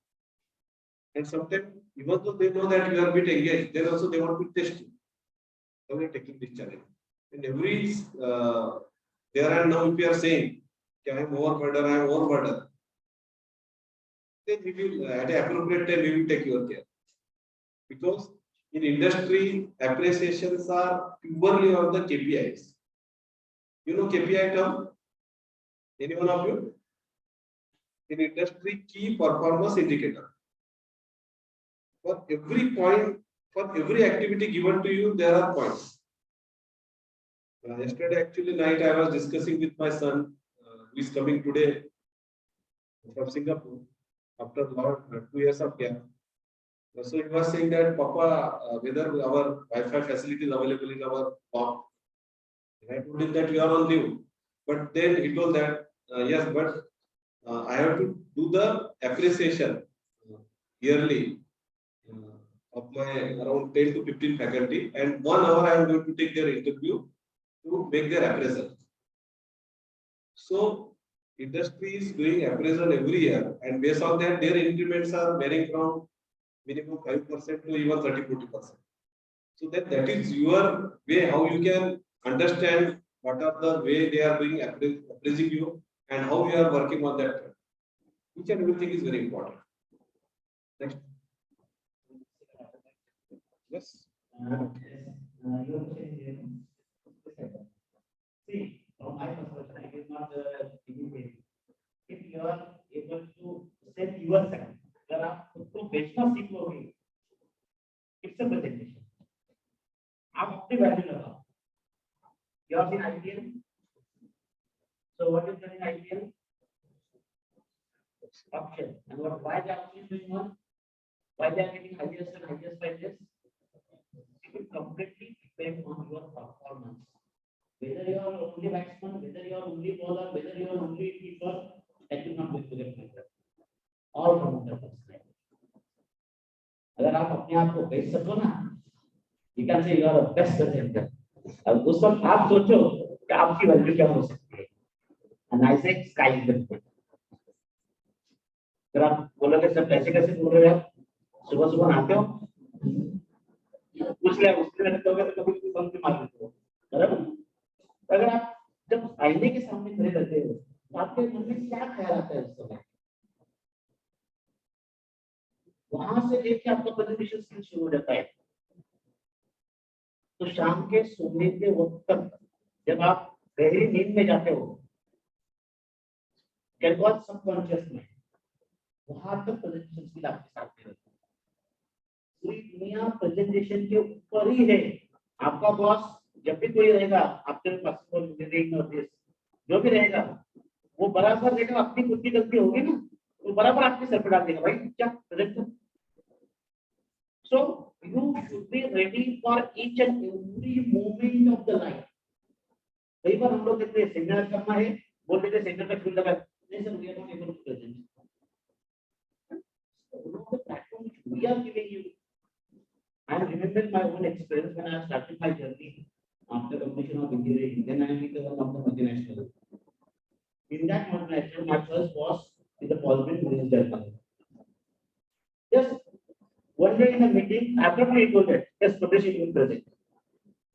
And sometimes, even though they know that you are a bit engaged, then also they want to test you. So we are taking this challenge. And every there and now, if you are saying, I am overburdened, I am overburdened, then we will at an appropriate time we will take your care. Because in industry, appreciations are purely on the KPIs. You know KPI term? Any one of you? In industry, key performance indicator. For every point, for every activity given to you, there are points. Yesterday, actually, night I was discussing with my son, who is coming today from Singapore after 2 years of gap. So he was saying that, Papa, whether our Wi-Fi facility is available in our park. I told him that you are on leave. But then he told that, yes, but I have to do the appreciation yearly of my around 10 to 15 faculty, and 1 hour I am going to take their interview to make their appraisal. So industry is doing appraisal every year, and based on that, their increments are varying from minimum 5% to even 30-40%. So that is your way how you can understand what are the way they are doing appraising you and how you are working on that. Each and everything is very important. Next. Yes. Your question is, see, from my perspective, it is not immediate. If you are able to set yourself, अगर आप खुद को बेचना सीख लोगे, it's a presentation. आप अपनी value लगाओ. You have seen IPL. So what is done in IPL? Auction. And why the auction is going on? Why they are getting highest and highest prices? It will completely depend on your performance. Whether you are only batsman, whether you are only bowler, whether you are only keeper, that will not going to get better. All promoter personality. अगर आप अपने आप को बेच सको ना, you can say you are the best presenter. अब उस वक्त आप सोचो कि आपकी वैल्यू क्या हो सकती है. And I say sky is the limit. अगर आप बोलोगे सर कैसे कैसे बोल रहे हो आप, सुबह सुबह नहाते हो, कुछ ले उसके लिए तो कभी भी बंद मार देते हो, बराबर. अगर आप जब आईने के सामने खड़े रहते हो तो आपके मन में क्या ख्याल आता है उस समय, वहां से लेके आपका प्रेजेंटेशन स्किल शुरू हो जाता है. तो शाम के सोने के वक्त तक जब आप गहरी नींद में जाते हो, सबकॉन्शियस में वहां तक प्रेजेंटेशन स्किल आपके साथ में रहती है. पूरी दुनिया प्रेजेंटेशन के ऊपर ही है. आपका बॉस जब भी कोई रहेगा आपके पास जो भी रहेगा वो बराबर देखा अपनी खुद की गलती होगी ना, तो बराबर आपके सर पर डाल देगा, भाई क्या present. So you should be ready for each and every moment of the life. कई बार हम लोग कहते हैं सेमिनार करना है, बोल देते हैं सेंटर पे फील्ड लगा, नहीं sir we are not able to present. The platform which we are giving you. I remember my own experience when I started my journey after completion of engineering. Then I became one of the multinational. In that multinational, my first boss is the Polymer Minister. Just one day in a meeting, after my project, just publish it in present.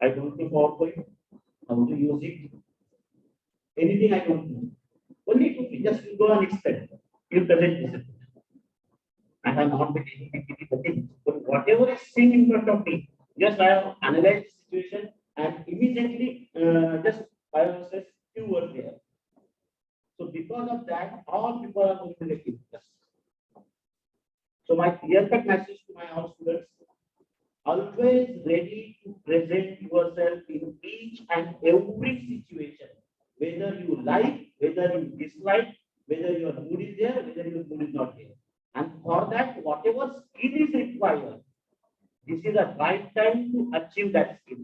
I don't know PowerPoint, how to use it, anything I don't know. Only to me, just go and explain. You present this. I have not been anything, but whatever is seen in front of me, just I have analyzed the situation and immediately just I have said few words there. So because of that, all people are going to get interest. So my clear-cut message to my all students: always ready to present yourself in each and every situation, whether you like, whether you dislike, whether your mood is there, whether your mood is not there. And for that, whatever skill is required, this is the right time to achieve that skill.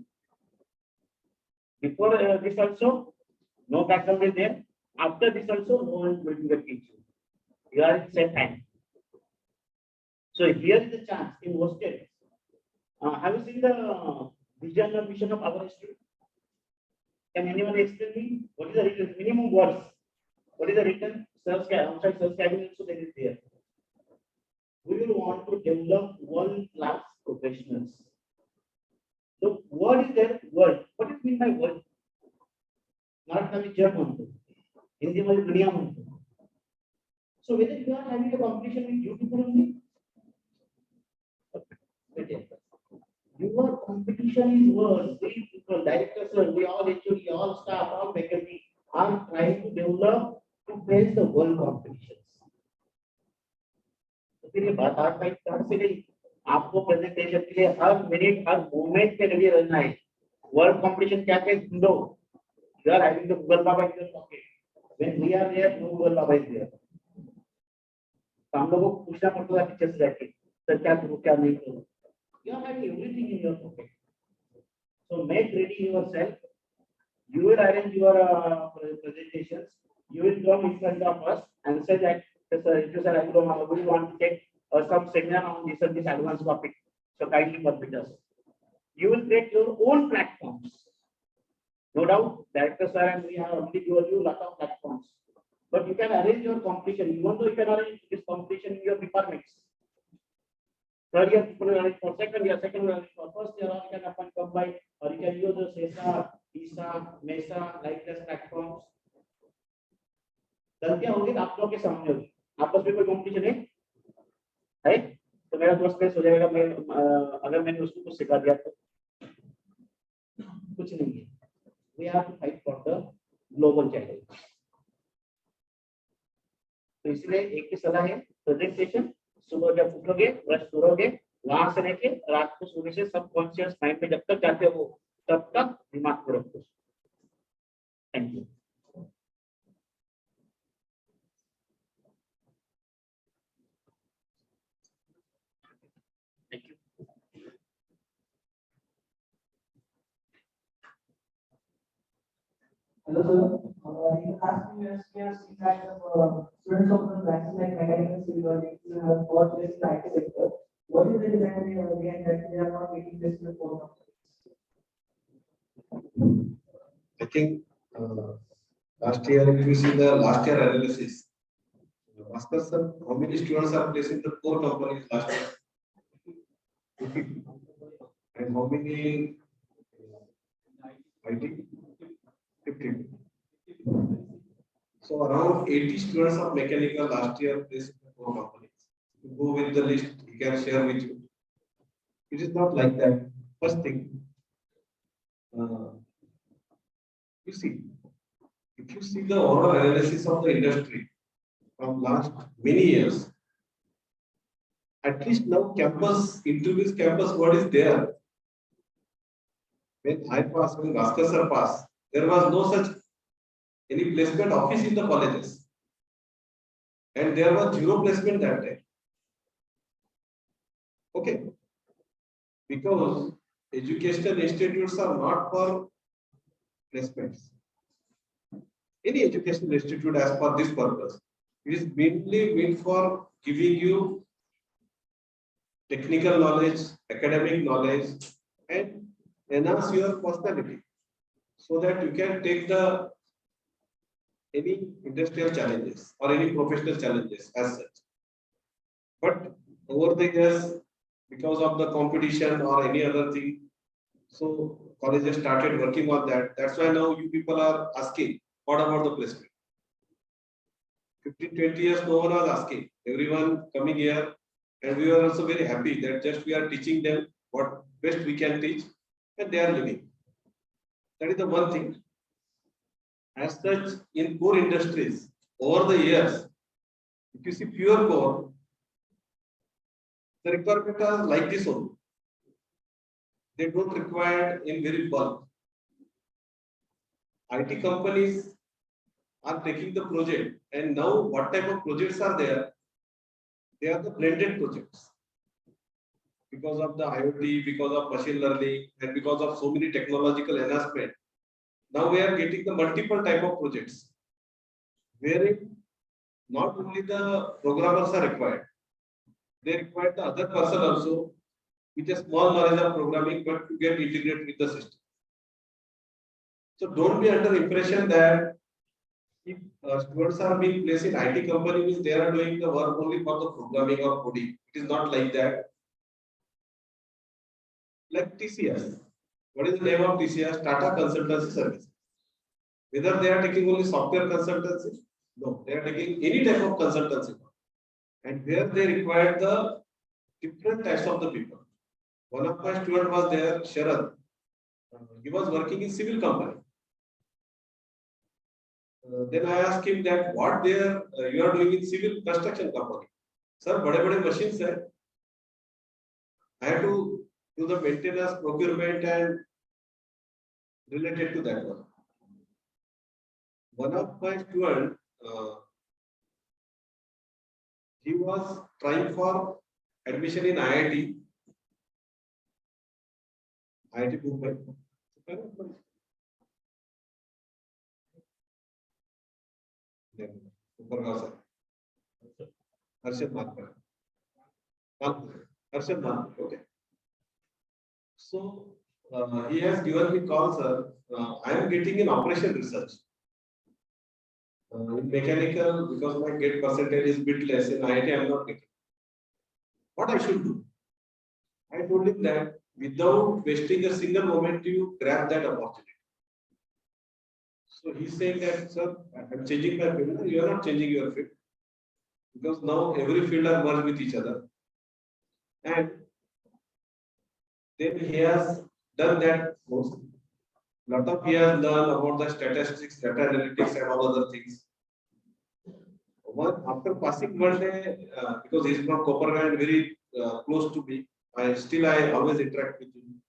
Before this also, no background is there. After this also, no one is going to teach you. You are at same time. So here is the chance in hostel. Have you seen the vision or mission of our institute? Can anyone explain me what is the written minimum words? What is the written? Outside service cabin also there is there. We will want to develop world-class professionals. So word is there, word. What is mean by word? Marathi में जग म्हणतो, हिंदी मध्ये दुनिया म्हणतो. So whether you are having a competition with you people only, your competition is words. We people, directors, we all HOD, all staff, all faculty are trying to develop to face the world competitions. फिर ये बात आप भाई कहाँ से गई? आपको presentation के लिए हर मिनट हर मोमेंट के लिए रहना है. वर्ल्ड कंपटीशन क्या क्या ढूंढो. You are having the Google Baba in your pocket. When we are there, no Google Baba is there. तो हम लोगों को पूछना पड़ता है टीचर से जाके, सर क्या करूँ क्या नहीं करूँ. You are having everything in your pocket. So make ready yourself. You will arrange your presentations. You will come in front of us and say that, sir, I will want to take some seminar on this and this advanced topic. So kindly permit us. You will create your own platforms. No doubt, director sir and we have already given you a lot of platforms. But you can arrange your competition, even though you can arrange this competition in your departments. Third year people will arrange for second year will arrange for first year, or you can combine, or you can use the SESA ईसा, मेसा, लाइटलेस platforms, गलतियां होंगी तो आप लोग के सामने होगी। आपस में कोई कॉम्पिटिशन है? तो मेरा दोस्त फ्रेंड्स हो जाएगा, मैं अगर मैंने उसको कुछ सिखा दिया तो कुछ नहीं है। We have to fight for the global challenge. तो इसलिए एक ही सलाह है, प्रेजेंटेशन सुबह जब उठोगे, ब्रश करोगे, वहां से लेके रात को सोने से सबकॉन्शियस माइंड में जब तक जाते हो तब तक दिमाग में रखो। Thank you. Thank you. Hello, sir. In the last few years, we have seen that students of the branches like mechanical, civil engineering have got this in IT sector. What is the reason behind that they are not getting this in the core companies? I think last year, if you see the last year analysis, Bhaskar sir, how many students are placed in the core companies last year? And how many IT? 15. So around 80 students of mechanical last year placed in the core companies. To go with the list, he can share with you. It is not like that. First thing, you see, if you see the overall analysis of the industry from last many years, at least now campus, interviews campus, what is there? When I passed, when Bhaskar sir passed, there was no such any placement office in the colleges. And there was zero placement that time. Okay. Because educational institutes are not for placements. Any educational institute as per this purpose is mainly meant for giving you technical knowledge, academic knowledge, and enhance your personality so that you can take the any industrial challenges or any professional challenges as such. But over the years, because of the competition or any other thing, so colleges started working on that. That's why now you people are asking, what about the placement? 15, 20 years, no one was asking. Everyone coming here, and we are also very happy that just we are teaching them what best we can teach, and they are living. That is the one thing. As such, in core industries, over the years, if you see pure core, the requirement are like this only. They don't require in very bulk. IT companies are taking the project, and now what type of projects are there? They are the blended projects. Because of the IoT, because of machine learning, and because of so many technological enhancement, now we are getting the multiple type of projects, wherein not only the programmers are required, they require the other person also with a small knowledge of programming, but to get integrated with the system. So don't be under impression that if students are being placed in IT company means they are doing the work only for the programming or coding. It is not like that. Like TCS. What is the name of TCS? Tata Consultancy Service. Whether they are taking only software consultancy? No, they are taking any type of consultancy. And where they require the different types of the people. One of my students was there, Sharad. He was working in civil company. Then I asked him that what there you are doing in civil construction company. Sir, bade machines hai. I have to do the maintenance, procurement, and related to that one. One of my students, he was trying for admission in IIT. IIT Mumbai. Kopergaon sir. Harshad Malpur. Okay. So he has given me call, sir. I am getting in operation research. In mechanical, because my gate percentage is bit less in IIT, I am not getting. What I should do? I told him that without wasting a single moment, you grab that opportunity. So he's saying that, sir, I'm changing my field. No, you are not changing your field because now every field are merged with each other. And then he has done that course. Lot of he has learned about the statistics, data analytics, and all other things. After passing one day, because he's from Kopergaon, very close to me, I always interact with him.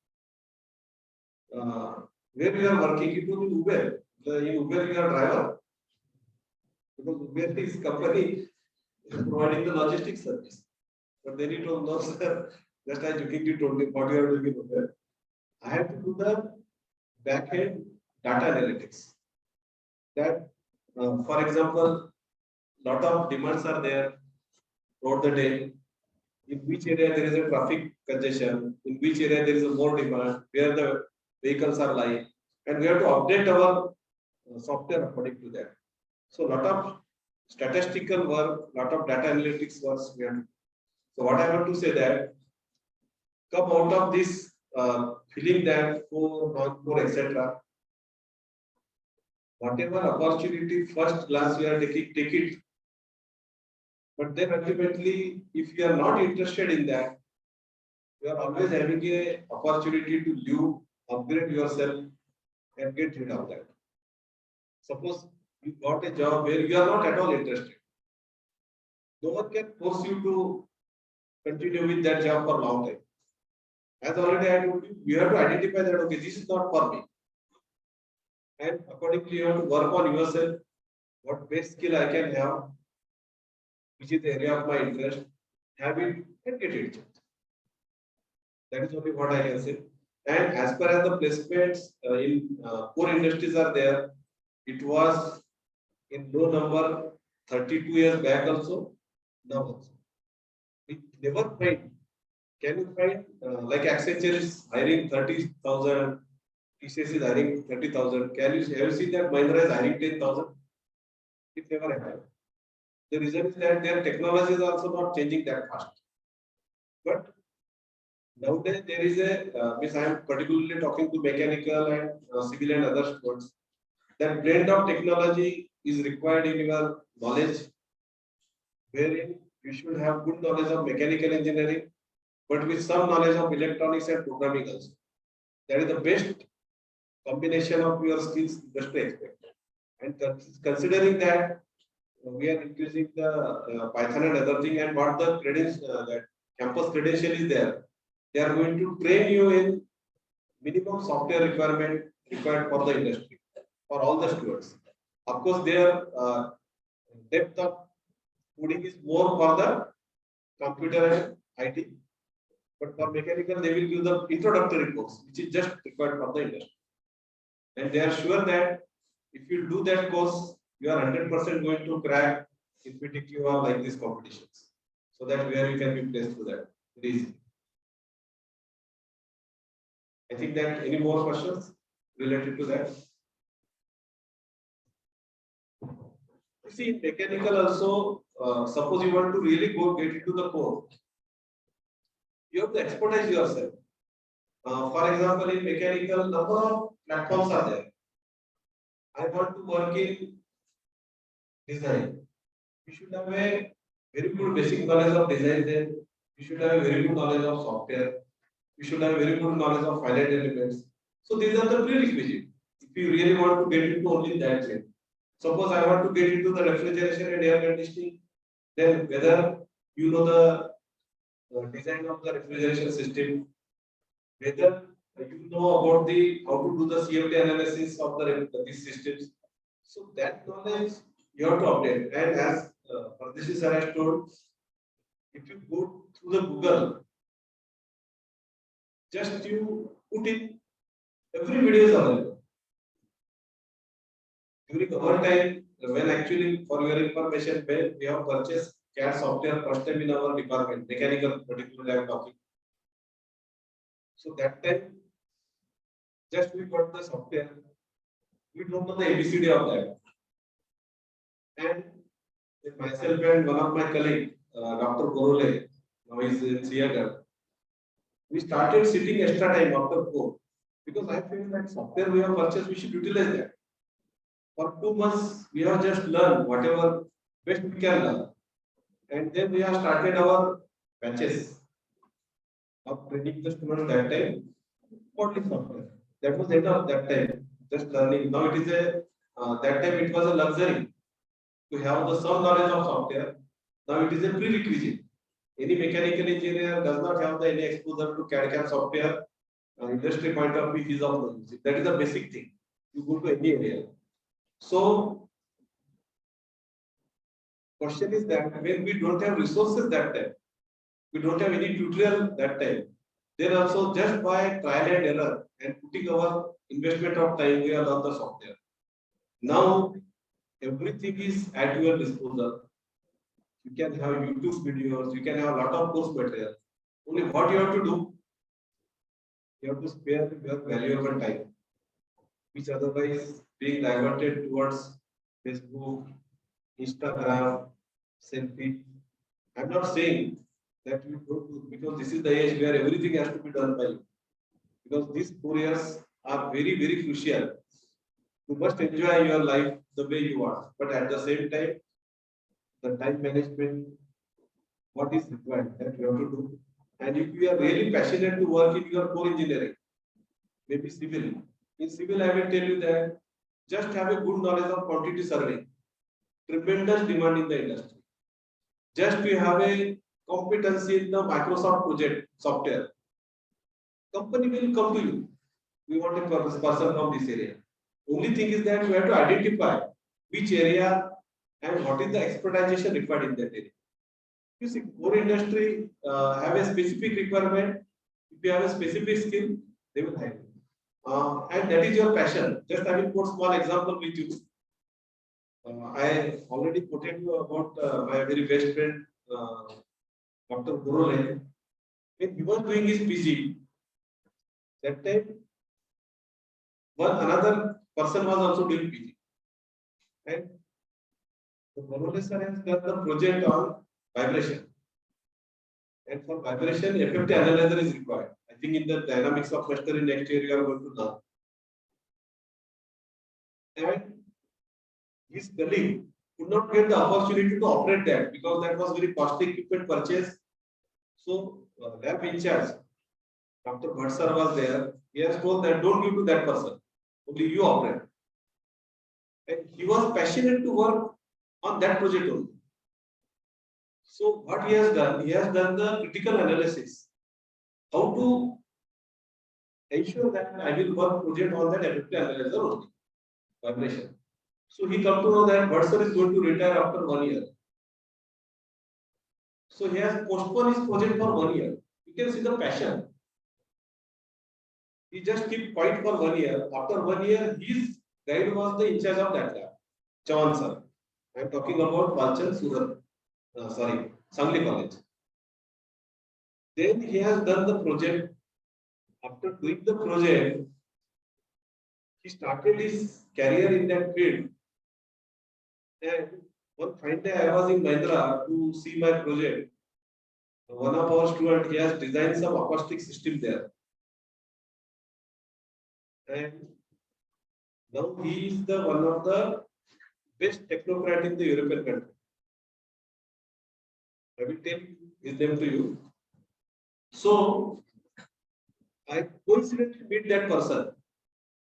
Where we are working, it was in Uber. In Uber, you are driver. Because Uber is company providing the logistics service. But then he told, no, sir, just I jokingly told him what you are doing in Uber. I have to do the back-end data analytics. That, for example, lot of demands are there throughout the day. In which area there is a traffic congestion, in which area there is a more demand, where the vehicles are lying, and we have to update our software according to that. So, lot of statistical work, lot of data analytics works we have to. So, what I want to say that come out of this feeling that for non-core, etc. Whatever opportunity first glance we are taking, take it. But then ultimately, if you are not interested in that, you are always having a opportunity to live, upgrade yourself, and get rid of that. Suppose you got a job where you are not at all interested. No one can force you to continue with that job for a long time. As already I told you, you have to identify that okay, this is not for me. And accordingly, you have to work on yourself, what best skill I can have, which is the area of my interest, have it and get it. That is only what I can say. And as far as the placements in core industries are there, it was in low number 32 years back also, now also. We never find. Can you find like Accenture is hiring 30,000, TCS is hiring 30,000. Can you ever see that Mahindra is hiring 10,000? It never happened. The reason is that their technology is also not changing that fast. But nowadays there is a, means I am particularly talking to mechanical and civil and other sports. That blend of technology is required in your knowledge, wherein you should have good knowledge of mechanical engineering, but with some knowledge of electronics and programming also. That is the best combination of your skills industry expect. And considering that we are increasing the Python and other thing, and what the credits that campus credential is there, they are going to train you in minimum software requirement required for the industry for all the students. Of course, their depth of coding is more for the computer and IT, but for mechanical they will give the introductory course, which is just required for the industry. And they are sure that if you do that course, you are 100% going to crack in PTQ or like these competitions. So that where you can be placed through that. It is easy. I think that any more questions related to that? You see, in mechanical also, suppose you want to really go get into the core, you have to expertise yourself. For example, in mechanical, number of platforms are there. I want to work in design. You should have a very good basic knowledge of design then. You should have a very good knowledge of software. You should have a very good knowledge of finite elements. So these are the prerequisites. If you really want to get into only that field. Suppose I want to get into the refrigeration and air conditioning, then whether you know the design of the refrigeration system, whether you know about the how to do the CFD analysis of these systems. So that knowledge you have to update. And as Pardeshi sir has told, if you go through the Google, just you put in every video is available. During our time, when actually for your information, when we have purchased CAD software first time in our department, mechanical particularly I am talking. So that time, just we got the software, we don't know the ABCD of that. And with myself and one of my colleagues, Dr. Gorole, now he is in Seattle, we started sitting extra time after 4 because I feel that software we have purchased, we should utilize that. For 2 months, we have just learned whatever best we can learn. And then we have started our batches of training the students that time. Modeling software. That was enough that time. Just learning. Now it is that time it was a luxury to have the some knowledge of software. Now it is a prerequisite. Any mechanical engineer does not have the any exposure to CAD/CAM software. Industry point of view is of no use. That is the basic thing. You go to any area. So question is that when we don't have resources that time, we don't have any tutorial that time. Then also just by trial and error and putting our investment of time, we have learned the software. Now everything is at your disposal. You can have YouTube videos, you can have a lot of course material. Only what you have to do, you have to spare your valuable time, which otherwise being diverted towards Facebook, Instagram, selfie. I'm not saying that you don't do because this is the age where everything has to be done by you. Because these 4 years are very, very crucial. You must enjoy your life the way you want, but at the same time, the time management, what is required that you have to do. And if you are really passionate to work in your core engineering, maybe civil. In civil, I will tell you that just have a good knowledge of quantity surveying. Tremendous demand in the industry. Just you have a competency in the Microsoft project software. Company will come to you. We want a person from this area. Only thing is that you have to identify which area and what is the expertization required in that area. You see, core industry have a specific requirement. If you have a specific skill, they will hire you. And that is your passion. Just I will put small example with you. I already quoted you about my very best friend, Dr. Borole. When he was doing his PG, that time one another person was also doing PG. And the Borole sir has done the project on vibration. And for vibration, FFT analyzer is required. I think in the dynamics of clustering next year you are going to learn. And his colleague could not get the opportunity to operate that because that was very costly equipment purchase. So lab in charge, Dr. Bhatt sir was there. He has told that don't give to that person, only you operate. And he was passionate to work on that project only. So what he has done the critical analysis. How to ensure that I will work project on that FFT analyzer only, vibration. So he come to know that Bhatt sir is going to retire after 1 year. So he has postponed his project for 1 year. You can see the passion. He just keep quiet for 1 year. After 1 year, his guide was the in charge of that lab, Chavan sir. I am talking about Balchan Surat. Sangli College. Then he has done the project. After doing the project, he started his career in that field. And one fine day I was in Mahindra to see my project. One of our students, he has designed some acoustic system there. And now he is the one of the best technocrat in the European country. I will tell his name to you. So I coincidentally meet that person.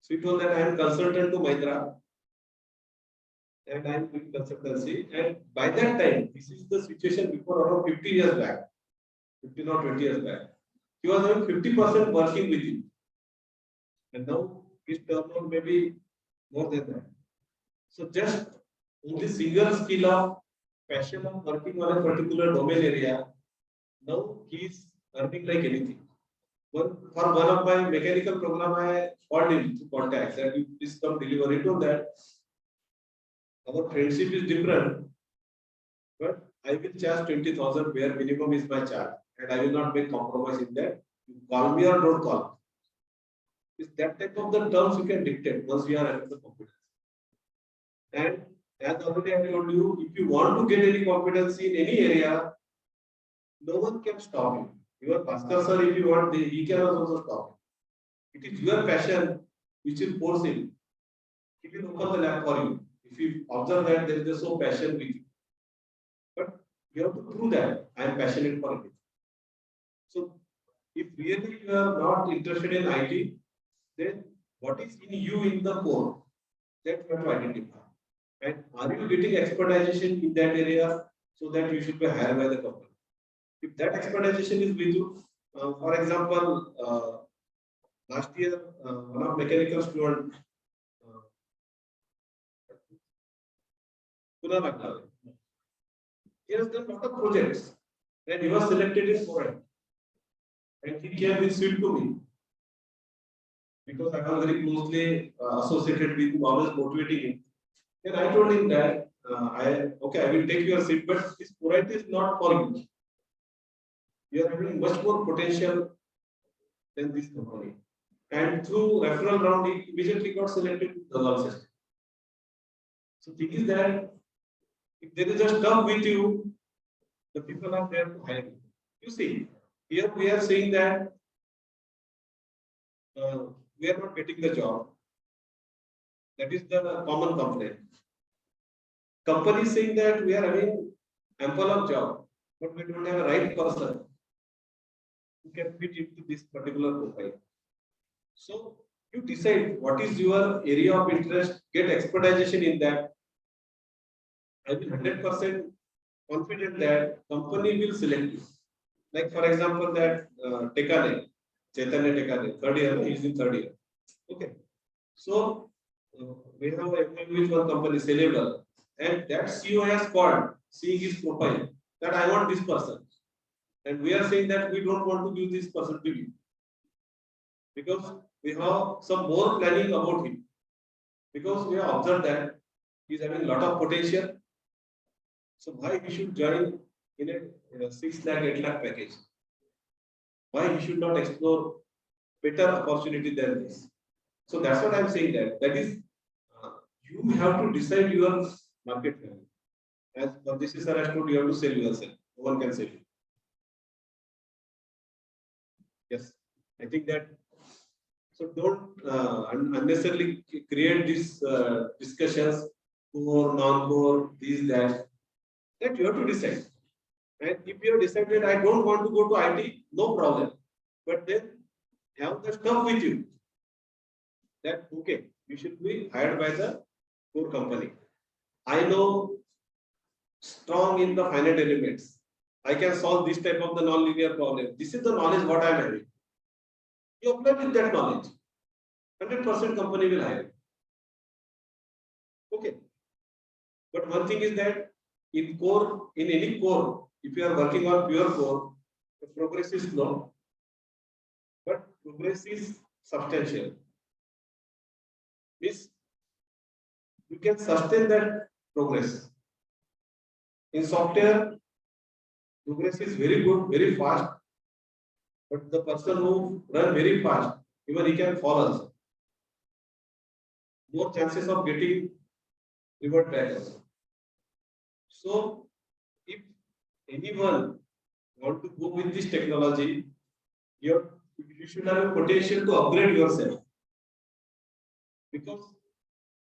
So he told that I am consultant to Mahindra and I am doing consultancy. And by that time, this is the situation before around 50 years back, 15 or 20 years back. He was having 50% working with him. And now his turnover may be more than that. So just only single skill of passion of working on a particular domain area, now he is earning like anything. For one of my mechanical program, I called him to contact that you please come deliver it on that. Our friendship is different, but I will charge 20,000 where minimum is my charge, and I will not make compromise in that. You call me or don't call. It's that type of the terms you can dictate once we are at the competence. And as already I told you, if you want to get any competency in any area, no one can stop you. Your pastor sir, if you want, he can also stop you. It is your passion which will force him. he will open the lab for you. If you observe that there is so passion with you, but you have to prove that I am passionate for it. So if really you are not interested in IT, then what is in you in the core that you have to identify. And are you getting expertization in that area so that you should be hired by the company? If that expertization is with you, for example, last year one of mechanical student, Kunal Agnale, he has done lot of projects and he was selected in foreign. And he came with suit to me because I was very closely associated with him, always motivating him. And I told him that I will take your seat, but this product is not for you. You are having much more potential than this company. And through referral round, he immediately got selected to the Dalal system. So thing is that if there is a stuff with you, the people are there to hire you. You see, here we are saying that we are not getting the job. That is the common complaint. Company is saying that we are having ample of job, but we don't have a right person who can fit into this particular profile. So you decide what is your area of interest, get expertization in that. I will 100% confident that company will select you. Like for example, that Tekane, Chaitanya Tekane, third year, he is in third year. Okay. So we have a MOU with one company, Celebral, and that CEO has called, seeing his profile, that I want this person. And we are saying that we don't want to give this person to you. Because we have some more planning about him. Because we have observed that he is having a lot of potential. So why he should join in a 6 lakh, 8 lakh package? Why he should not explore better opportunity than this? So that's what I'm saying, that is you have to decide your market value. As this is sir has told, you have to sell yourself. No one can sell you. Yes, I think that. So don't unnecessarily create these discussions, core, non-core, these, that. That you have to decide. And if you have decided, I don't want to go to IT, no problem. But then have the stuff with you. That okay, you should be hired by the core company. I know strong in the finite elements. I can solve this type of the non-linear problem. This is the knowledge what I am having. You apply with that knowledge. 100% company will hire you. Okay. But one thing is that in core, in any core, if you are working on pure core, the progress is slow, but progress is substantial. Means you can sustain that progress. In software, progress is very good, very fast, but the person who run very fast, even he can fall also. More chances of getting revert back also. So if anyone want to go with this technology, you should have a potential to upgrade yourself. Because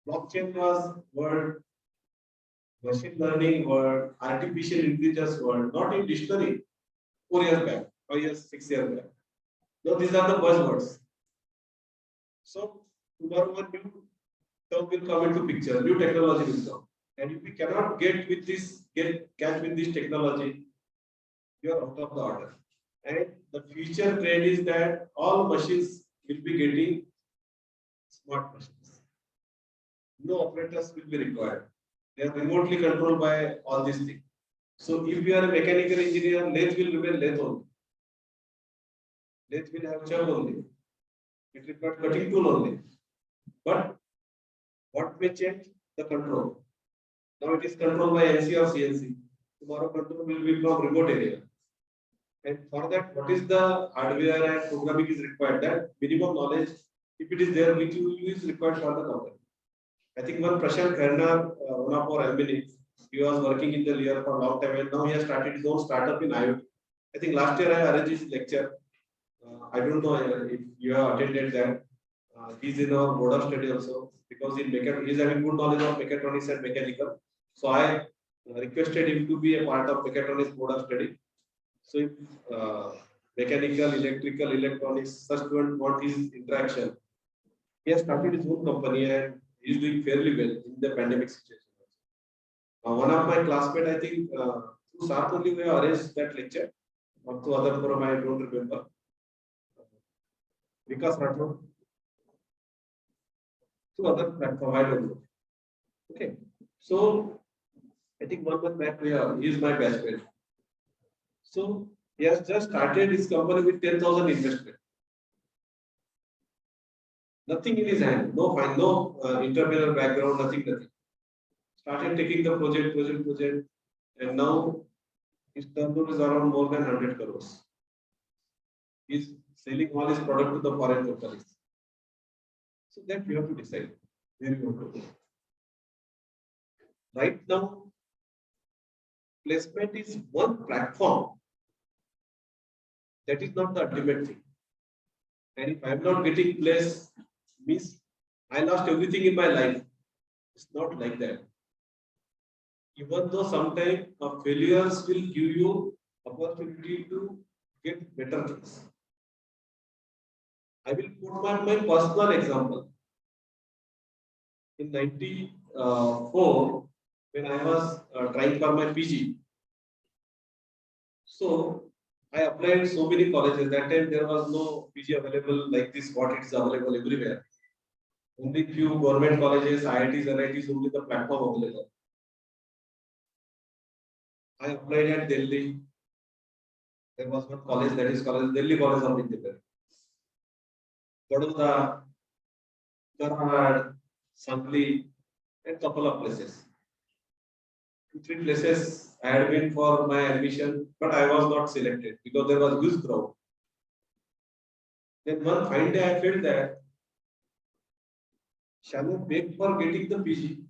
blockchain was word, machine learning word, artificial intelligence word, not in dictionary 4 years back, 5 years, 6 years back. No, these are the buzzwords. So tomorrow a new term will come into picture, new technology will come. And if we cannot get with this, catch with this technology, you are out of the order. And the future trend is that all machines will be getting smart machines. No operators will be required. They are remotely controlled by all these things. So if you are a mechanical engineer, lathe will remain lathe only. Lathe will have chuck only. It requires cutting tool only. But what may change? The control. Now it is controlled by NC or CNC. Tomorrow control will be from remote area. And for that, what is the hardware and programming is required? That minimum knowledge, if it is there with you, is required for the company. I think one Prashant Kharna, one of our alumni, he was working in the layer for a long time, and now he has started his own startup in IoT. I think last year I arranged his lecture. I don't know if you have attended that. He's in our board of study also because he's having good knowledge of mechatronics and mechanical. So I requested him to be a part of mechatronics board of study. So if mechanical, electrical, electronics, such student want his interaction, he has started his own company and he's doing fairly well in the pandemic situation. One of my classmates, I think, through South only we have arranged that lecture, or to other forum, I don't remember. Vikas Rathod, to other platform, I don't know. Okay, so I think 1 month back he is my batchmate. So he has just started his company with 10,000 investment. Nothing in his hand, no fine, no entrepreneurial background, nothing. Started taking the project, and now his turnover is around more than 100 crores. He's selling all his product to the foreign companies. So that you have to decide where you want to go. Right now, placement is one platform. That is not the ultimate thing. And if I'm not getting placed, means I lost everything in my life. It's not like that. Even though sometimes failures will give you opportunity to get better things. I will put my personal example. In 94, when I was trying for my PG, so I applied so many colleges. That time there was no PG available like this, what it is available everywhere. Only few government colleges, IITs, NITs, only the platform available. I applied at Delhi. There was one college, that is Delhi College of Engineering. Vadodara, Karnad, Sangli, and couple of places. 2-3 places I had been for my admission, but I was not selected because there was huge crowd. Then one fine day I felt that, shall I beg for getting the PG?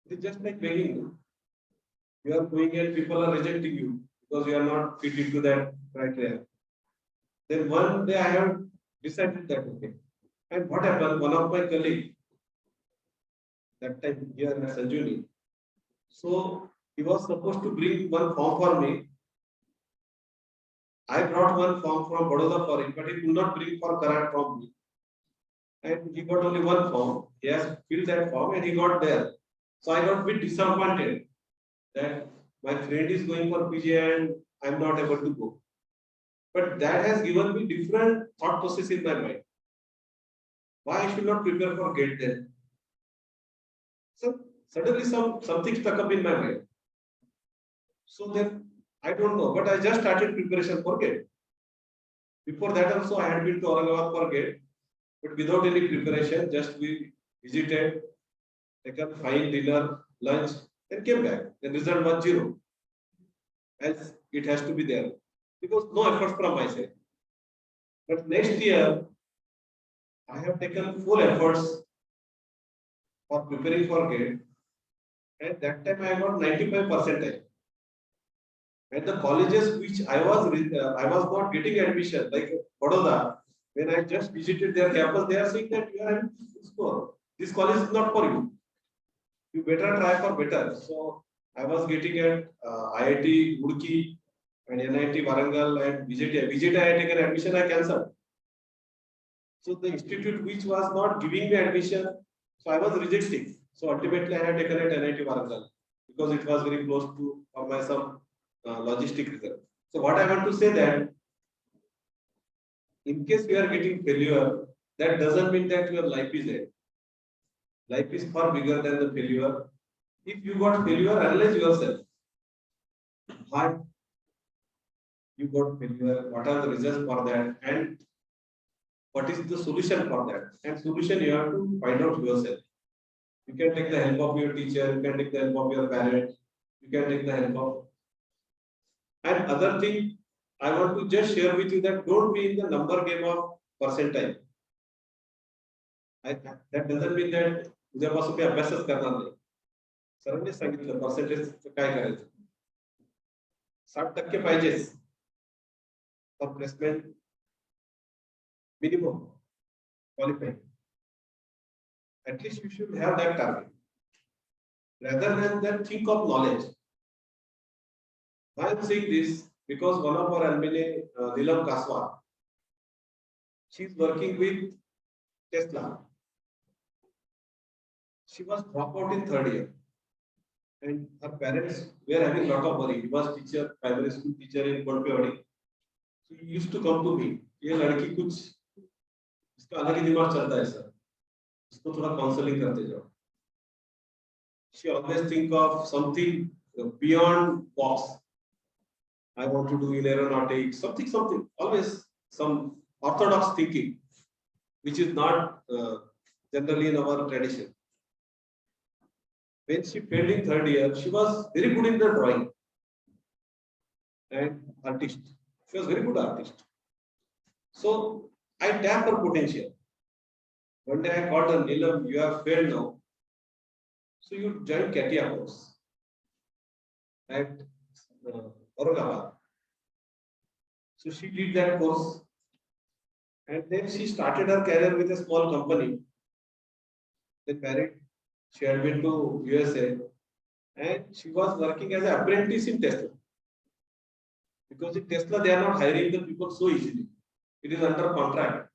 It is just like begging. You are going and people are rejecting you because you are not fit into that criteria. Then one day I have decided that okay. And what happened? One of my colleagues, that time here at Sanjivani, so he was supposed to bring one form for me. I brought one form from Baroda for him, but he could not bring for Karat from me. And he got only one form. He has filled that form and he got there. So I got a bit disappointed that my friend is going for PG and I'm not able to go. But that has given me different thought process in my mind. Why I should not prepare for GATE then? So suddenly something stuck up in my mind. So then I don't know, but I just started preparation for GATE. Before that also I had been to Aurangabad for GATE, but without any preparation, just we visited, taken fine dinner, lunch, and came back. The result was 0. Else it has to be there because no efforts from my side. But next year, I have taken full efforts for preparing for GATE, and that time I got 95%. And the colleges which I was not getting admission, like Vadodara, when I just visited their campus, they are saying that you are having score. This college is not for you. You better try for better. So I was getting at IIT Roorkee and NIT Warangal and VJT. VJT I had taken admission, I cancelled. So the institute which was not giving me admission, so I was rejecting. So ultimately I had taken at NIT Warangal because it was very close to for my some logistic reason. So what I want to say that in case we are getting failure, that doesn't mean that your life is dead. Life is far bigger than the failure. If you got failure, analyze yourself. Why you got failure? What are the reasons for that? And what is the solution for that? And solution you have to find out yourself. You can take the help of your teacher, you can take the help of your parent, you can take the help of. And other thing, I want to just share with you that don't be in the number game of percentile. That doesn't mean that उद्यापासून मी अभ्यासच करणार नाही. सरांनी सांगितलं percentage काय करायचं 60% पाहिजेच for placement minimum qualifying At least you should have that target. Rather than that, think of knowledge. I am saying this because one of our alumni, Nilam Kaswa, she is working with Tesla. She was dropped out in third year, and her parents were having lot of worry. He was teacher, primary school teacher in Kopergaon. So he used to come to me. ये लड़की कुछ इसका अलग ही दिमाग चलता है sir. इसको थोड़ा काउंसलिंग करते जाओ. She always think of something beyond box. I want to do in aeronautics, something. Always some orthodox thinking, which is not generally in our tradition. When she failed in third year, she was very good in the drawing and artist. She was very good artist. So I tapped her potential. One day I called her, Neelam, you have failed now. So you join Katia course at Aurangabad. So she did that course, and then she started her career with a small company. Then married, she had been to USA, and she was working as an apprentice in Tesla. Because in Tesla they are not hiring the people so easily. It is under contract.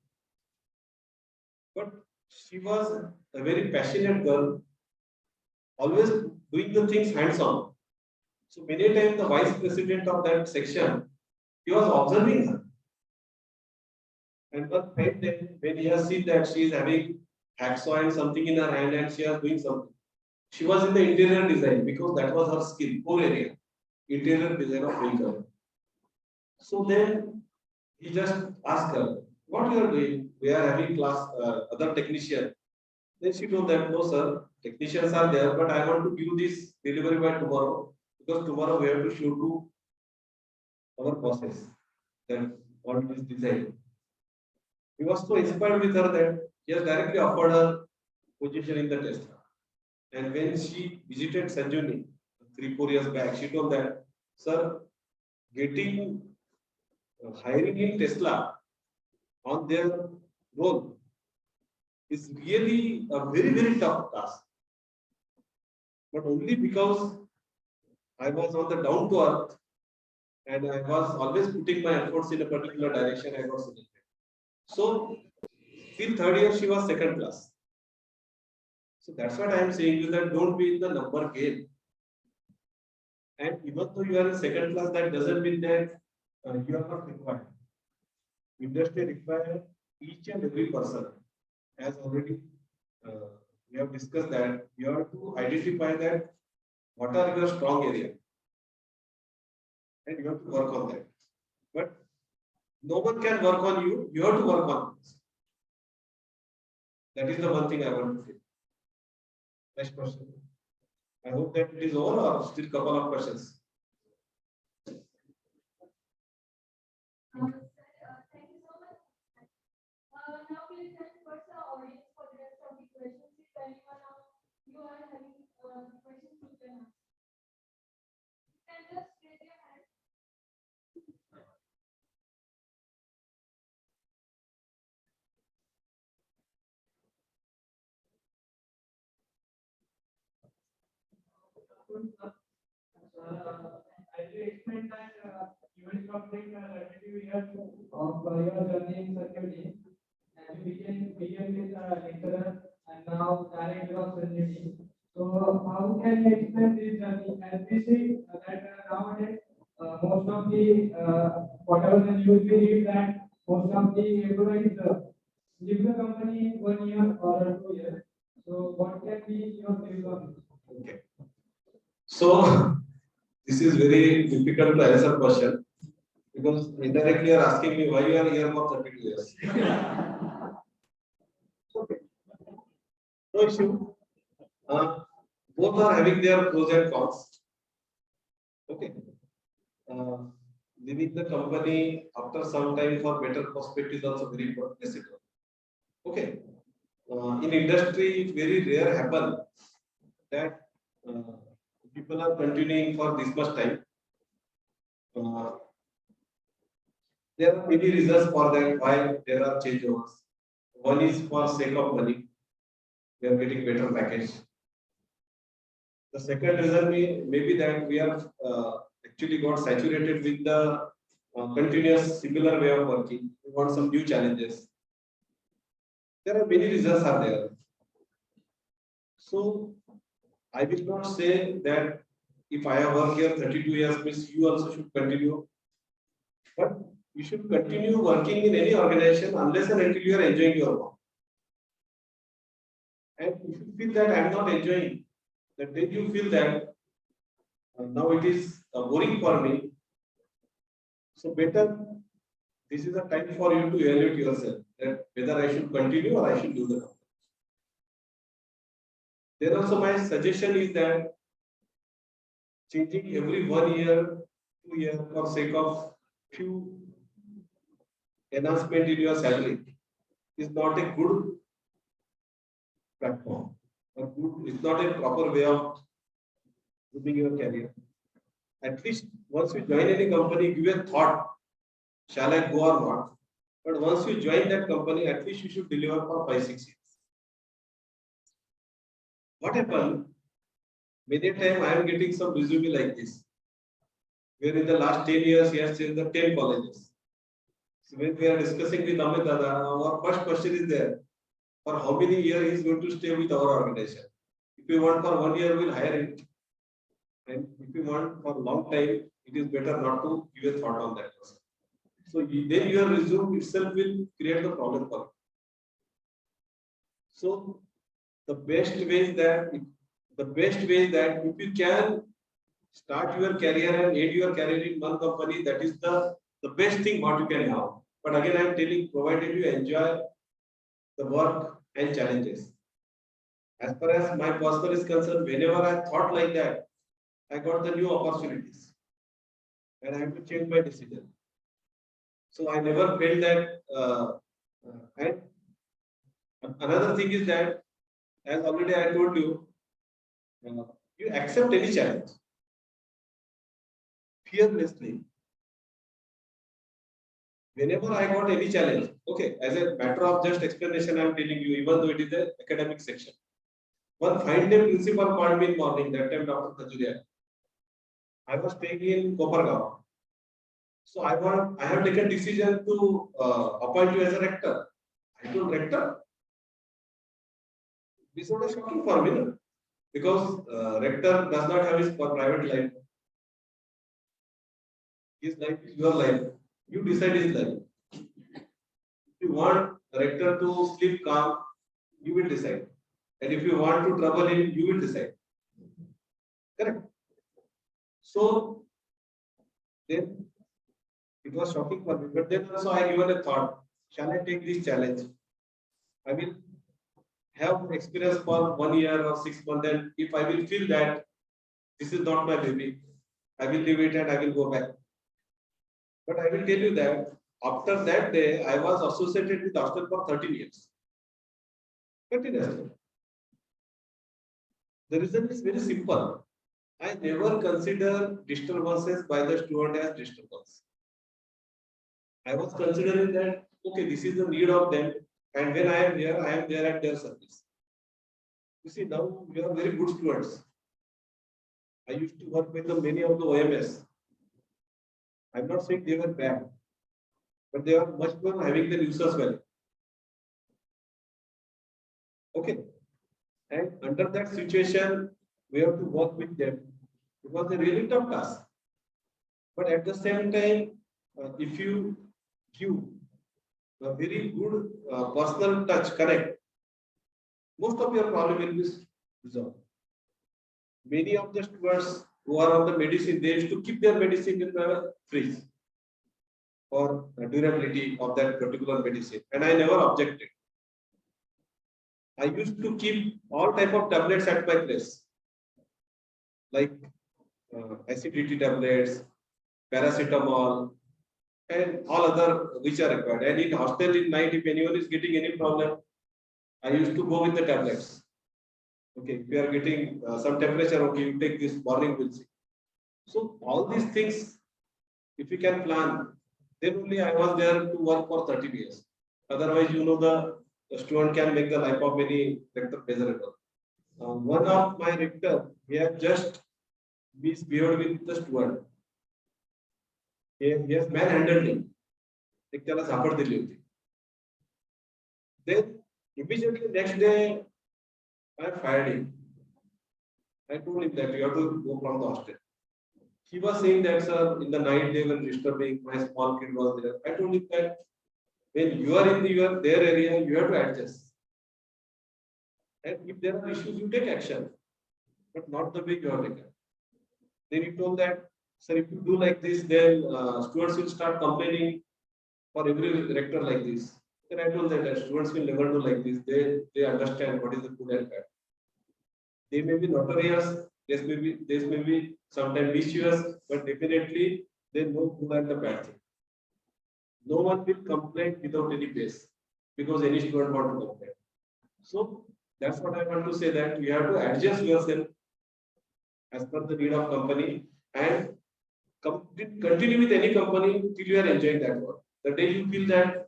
But she was a very passionate girl, always doing the things hands-on. So many times the vice president of that section, he was observing her. And one fine day, when he has seen that she is having hacksaw and something in her hand and she was doing something. She was in the interior design because that was her skill, core area, interior design of vehicle. So then he just asked her, what you are doing? We are having class, other technician. Then she told that, no sir, technicians are there, but I want to give this delivery by tomorrow because tomorrow we have to show to our bosses that what is design. He was so inspired with her that he has directly offered her position in the Tesla. And when she visited Sanjivani 3-4 years back, she told that, sir, getting hiring in Tesla on their role is really a very tough task. But only because I was on the down to earth and I was always putting my efforts in a particular direction, I got selected. So till third year she was second class. So that's what I am saying you that don't be in the number game. And even though you are in second class, that doesn't mean that you are not required. Industry requires each and every person. As already we have discussed that you have to identify that what are your strong area and you have to work on that. But no one can work on you, you have to work on this. That is the one thing I want to say. Next question. I hope that it is over or still couple of questions. Thank you so much. Now please disperse the audience for the rest of the questions. If anyone of you are having questions, you can ask. You can just raise your hand. I will explain that even from the 22 years of your journey in Sanjivani, and you began with lecturer and now director of Sanjivani. So how can you explain this journey? And we see that nowadays most of the whatever the news we read that most of the employees leave the company in 1 year or 2 years. So what can be your views on this? Okay. So this is very difficult to answer question because indirectly you are asking me why you are here for 32 years. Okay. No issue. Both are having their pros and cons. Okay. Leaving the company after some time for better prospect is also very important. Okay. In industry, it very rare happen that people are continuing for this much time. There are many reasons for that why there are changeovers. One is for sake of money. we are getting better package. The second reason may be that we are actually got saturated with the continuous similar way of working. We want some new challenges. There are many reasons are there. So I will not say that if I have worked here 32 years, means you also should continue. But you should continue working in any organization unless and until you are enjoying your work. And if you feel that I am not enjoying, then you feel that now it is boring for me. So better, this is a time for you to evaluate yourself that whether I should continue or I should do the company. Then also my suggestion is that changing every 1 year, 2 years for sake of few enhancement in your salary is not a good platform. It's not a proper way of doing your career. At least once you join any company, give a thought, shall I go or not? But once you join that company, at least you should deliver for 5-6 years. What happened? Many times I am getting some resume like this, where in the last 10 years he has changed the 10 colleges. So when we are discussing with Amit Dada, our first question is there, for how many years he is going to stay with our organization. If you want for 1 year, we'll hire him. And if you want for a long time, it is better not to give a thought on that person. So then your resume itself will create the problem for you. So the best way is that if you can start your career and end your career in one company, that is the best thing what you can have. But again, I am telling, provided you enjoy the work and challenges. As far as my personal is concerned, whenever I thought like that, I got the new opportunities and I have to change my decision. So I never felt that. And another thing is that, as already I told you, you accept any challenge fearlessly. Whenever I got any challenge, okay, as a matter of just explanation, I am telling you, even though it is an academic section. One fine day, principal called me in morning. That time, Dr. Khajuria. I was staying in Kopergaon. So I have taken decision to appoint you as a rector. I told rector. This was shocking for me, no? Because rector does not have his private life. His life is your life. You decide his life. If you want rector to sleep calm, you will decide. And if you want to trouble him, you will decide. Correct. So then it was shocking for me. But then also I given a thought, shall I take this challenge? I will have experience for 1 year or 6 months. And if I will feel that this is not my baby, I will leave it and I will go back. But I will tell you that after that day, I was associated with hostel for 13 years. Continuously. The reason is very simple. I never consider disturbances by the student as disturbance. I was considering that, okay, this is the need of them. And when I am here, I am there at their service. You see, now we are very good students. I used to work with many of the OMS. I'm not saying they were bad, but they are much more having the users well. Okay. And under that situation, we have to work with them. It was a really tough task. But at the same time, if you give a very good personal touch, correct, most of your problem will be resolved. Many of the students who are on the medicine, they used to keep their medicine in the fridge for durability of that particular medicine. And I never objected. I used to keep all type of tablets at my place, like acidity tablets, paracetamol, and all other which are required. And in hostel in night, if anyone is getting any problem, I used to go with the tablets. Okay, if you are getting some temperature, okay, you take this morning, we'll see. So all these things, if you can plan, then only I was there to work for 30 years. Otherwise, you know, the the student can make the life of any rector pleasurable. One of my rector, he has just misbehaved with the student. He has manhandled him. एक त्याला झापड दिली होती. Then immediately next day, I fired him. I told him that you have to go from the hostel. He was saying that, sir, in the night they were disturbing. My small kid was there. I told him that when you are in their area, you have to adjust. And if there are issues, you take action, but not the way you are taken. Then he told that, sir, if you do like this, then students will start complaining for every rector like this. Then I told that students will never do like this. They understand what is the good and bad. They may be notorious. This may be sometimes vicious, but definitely they know good and the bad thing. No one will complain without any base because any student want to complain. So that's what I want to say, that you have to adjust yourself as per the need of company and continue with any company till you are enjoying that work. The day you feel that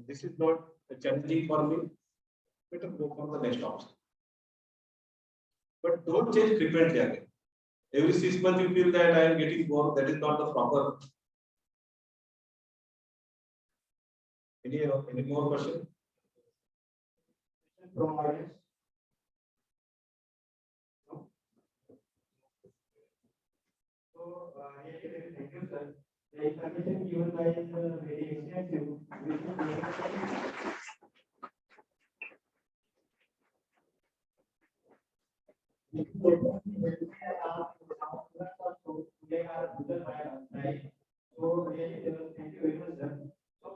this is not challenging for me, better go for the next option. But don't change frequently again. Every 6 months you feel that I am getting bored. That is not the proper. Any more question? From audience? No? So, thank you, sir. The information given by is very extensive. We should make they are Google right? So, thank you very much, sir. So,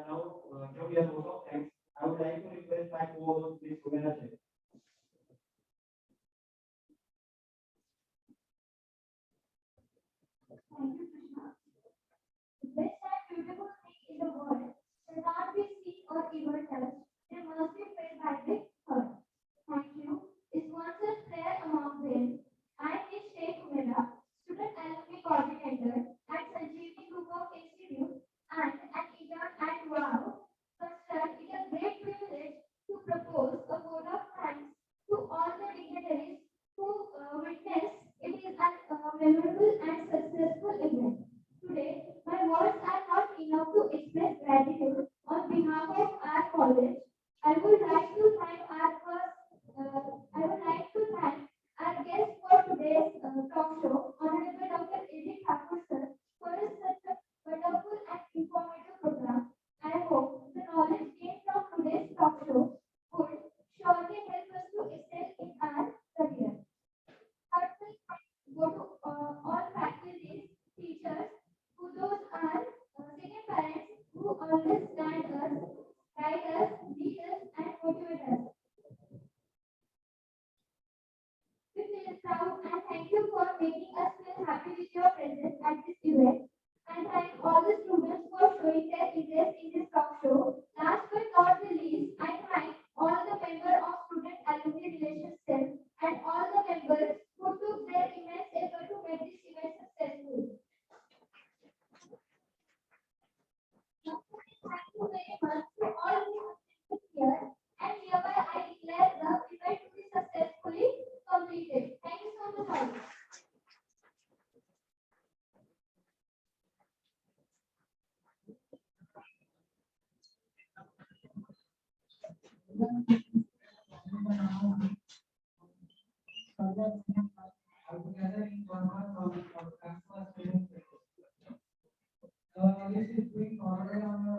now we are out of time. I would like to request my co-host, Ms. Sumera Sheikh. Thank you, Krishna. The best and beautiful thing in the world cannot be seen or even touched. They must be felt by the heart. Thank you. Is once a prayer among them. I am Sheikh Umera, student alumni coordinator at Sanjivani Group of Institute and an intern at WOW. Consider it a great privilege to propose a vote of thanks to all the dignitaries who witnessed it is a memorable and successful event. Today, my words are not enough to express gratitude on behalf of our college. I would like to thank I would like to thank our guest for today's talk show, Honorable Dr. A.D. Thakur sir, for such a wonderful and informative program. I hope the knowledge gained from today's talk show would surely help us to excel in our career. Heartfelt thanks go to all faculties, teachers, who those are second parents who always stand us, guide us, lead us, and motivate us. We feel proud and thank you for making us feel happy with your presence at this event. And thank all the students for showing their interest in this talk show. Last but not the least, I thank all the members of Student Alumni Relations Cell and all the members who took their immense effort to make this event successful. Thank you very much to all who have been here, and hereby I declare the event to be successfully completed. Thank you so much, all. Altogether in one month of campus. This is being ordered on your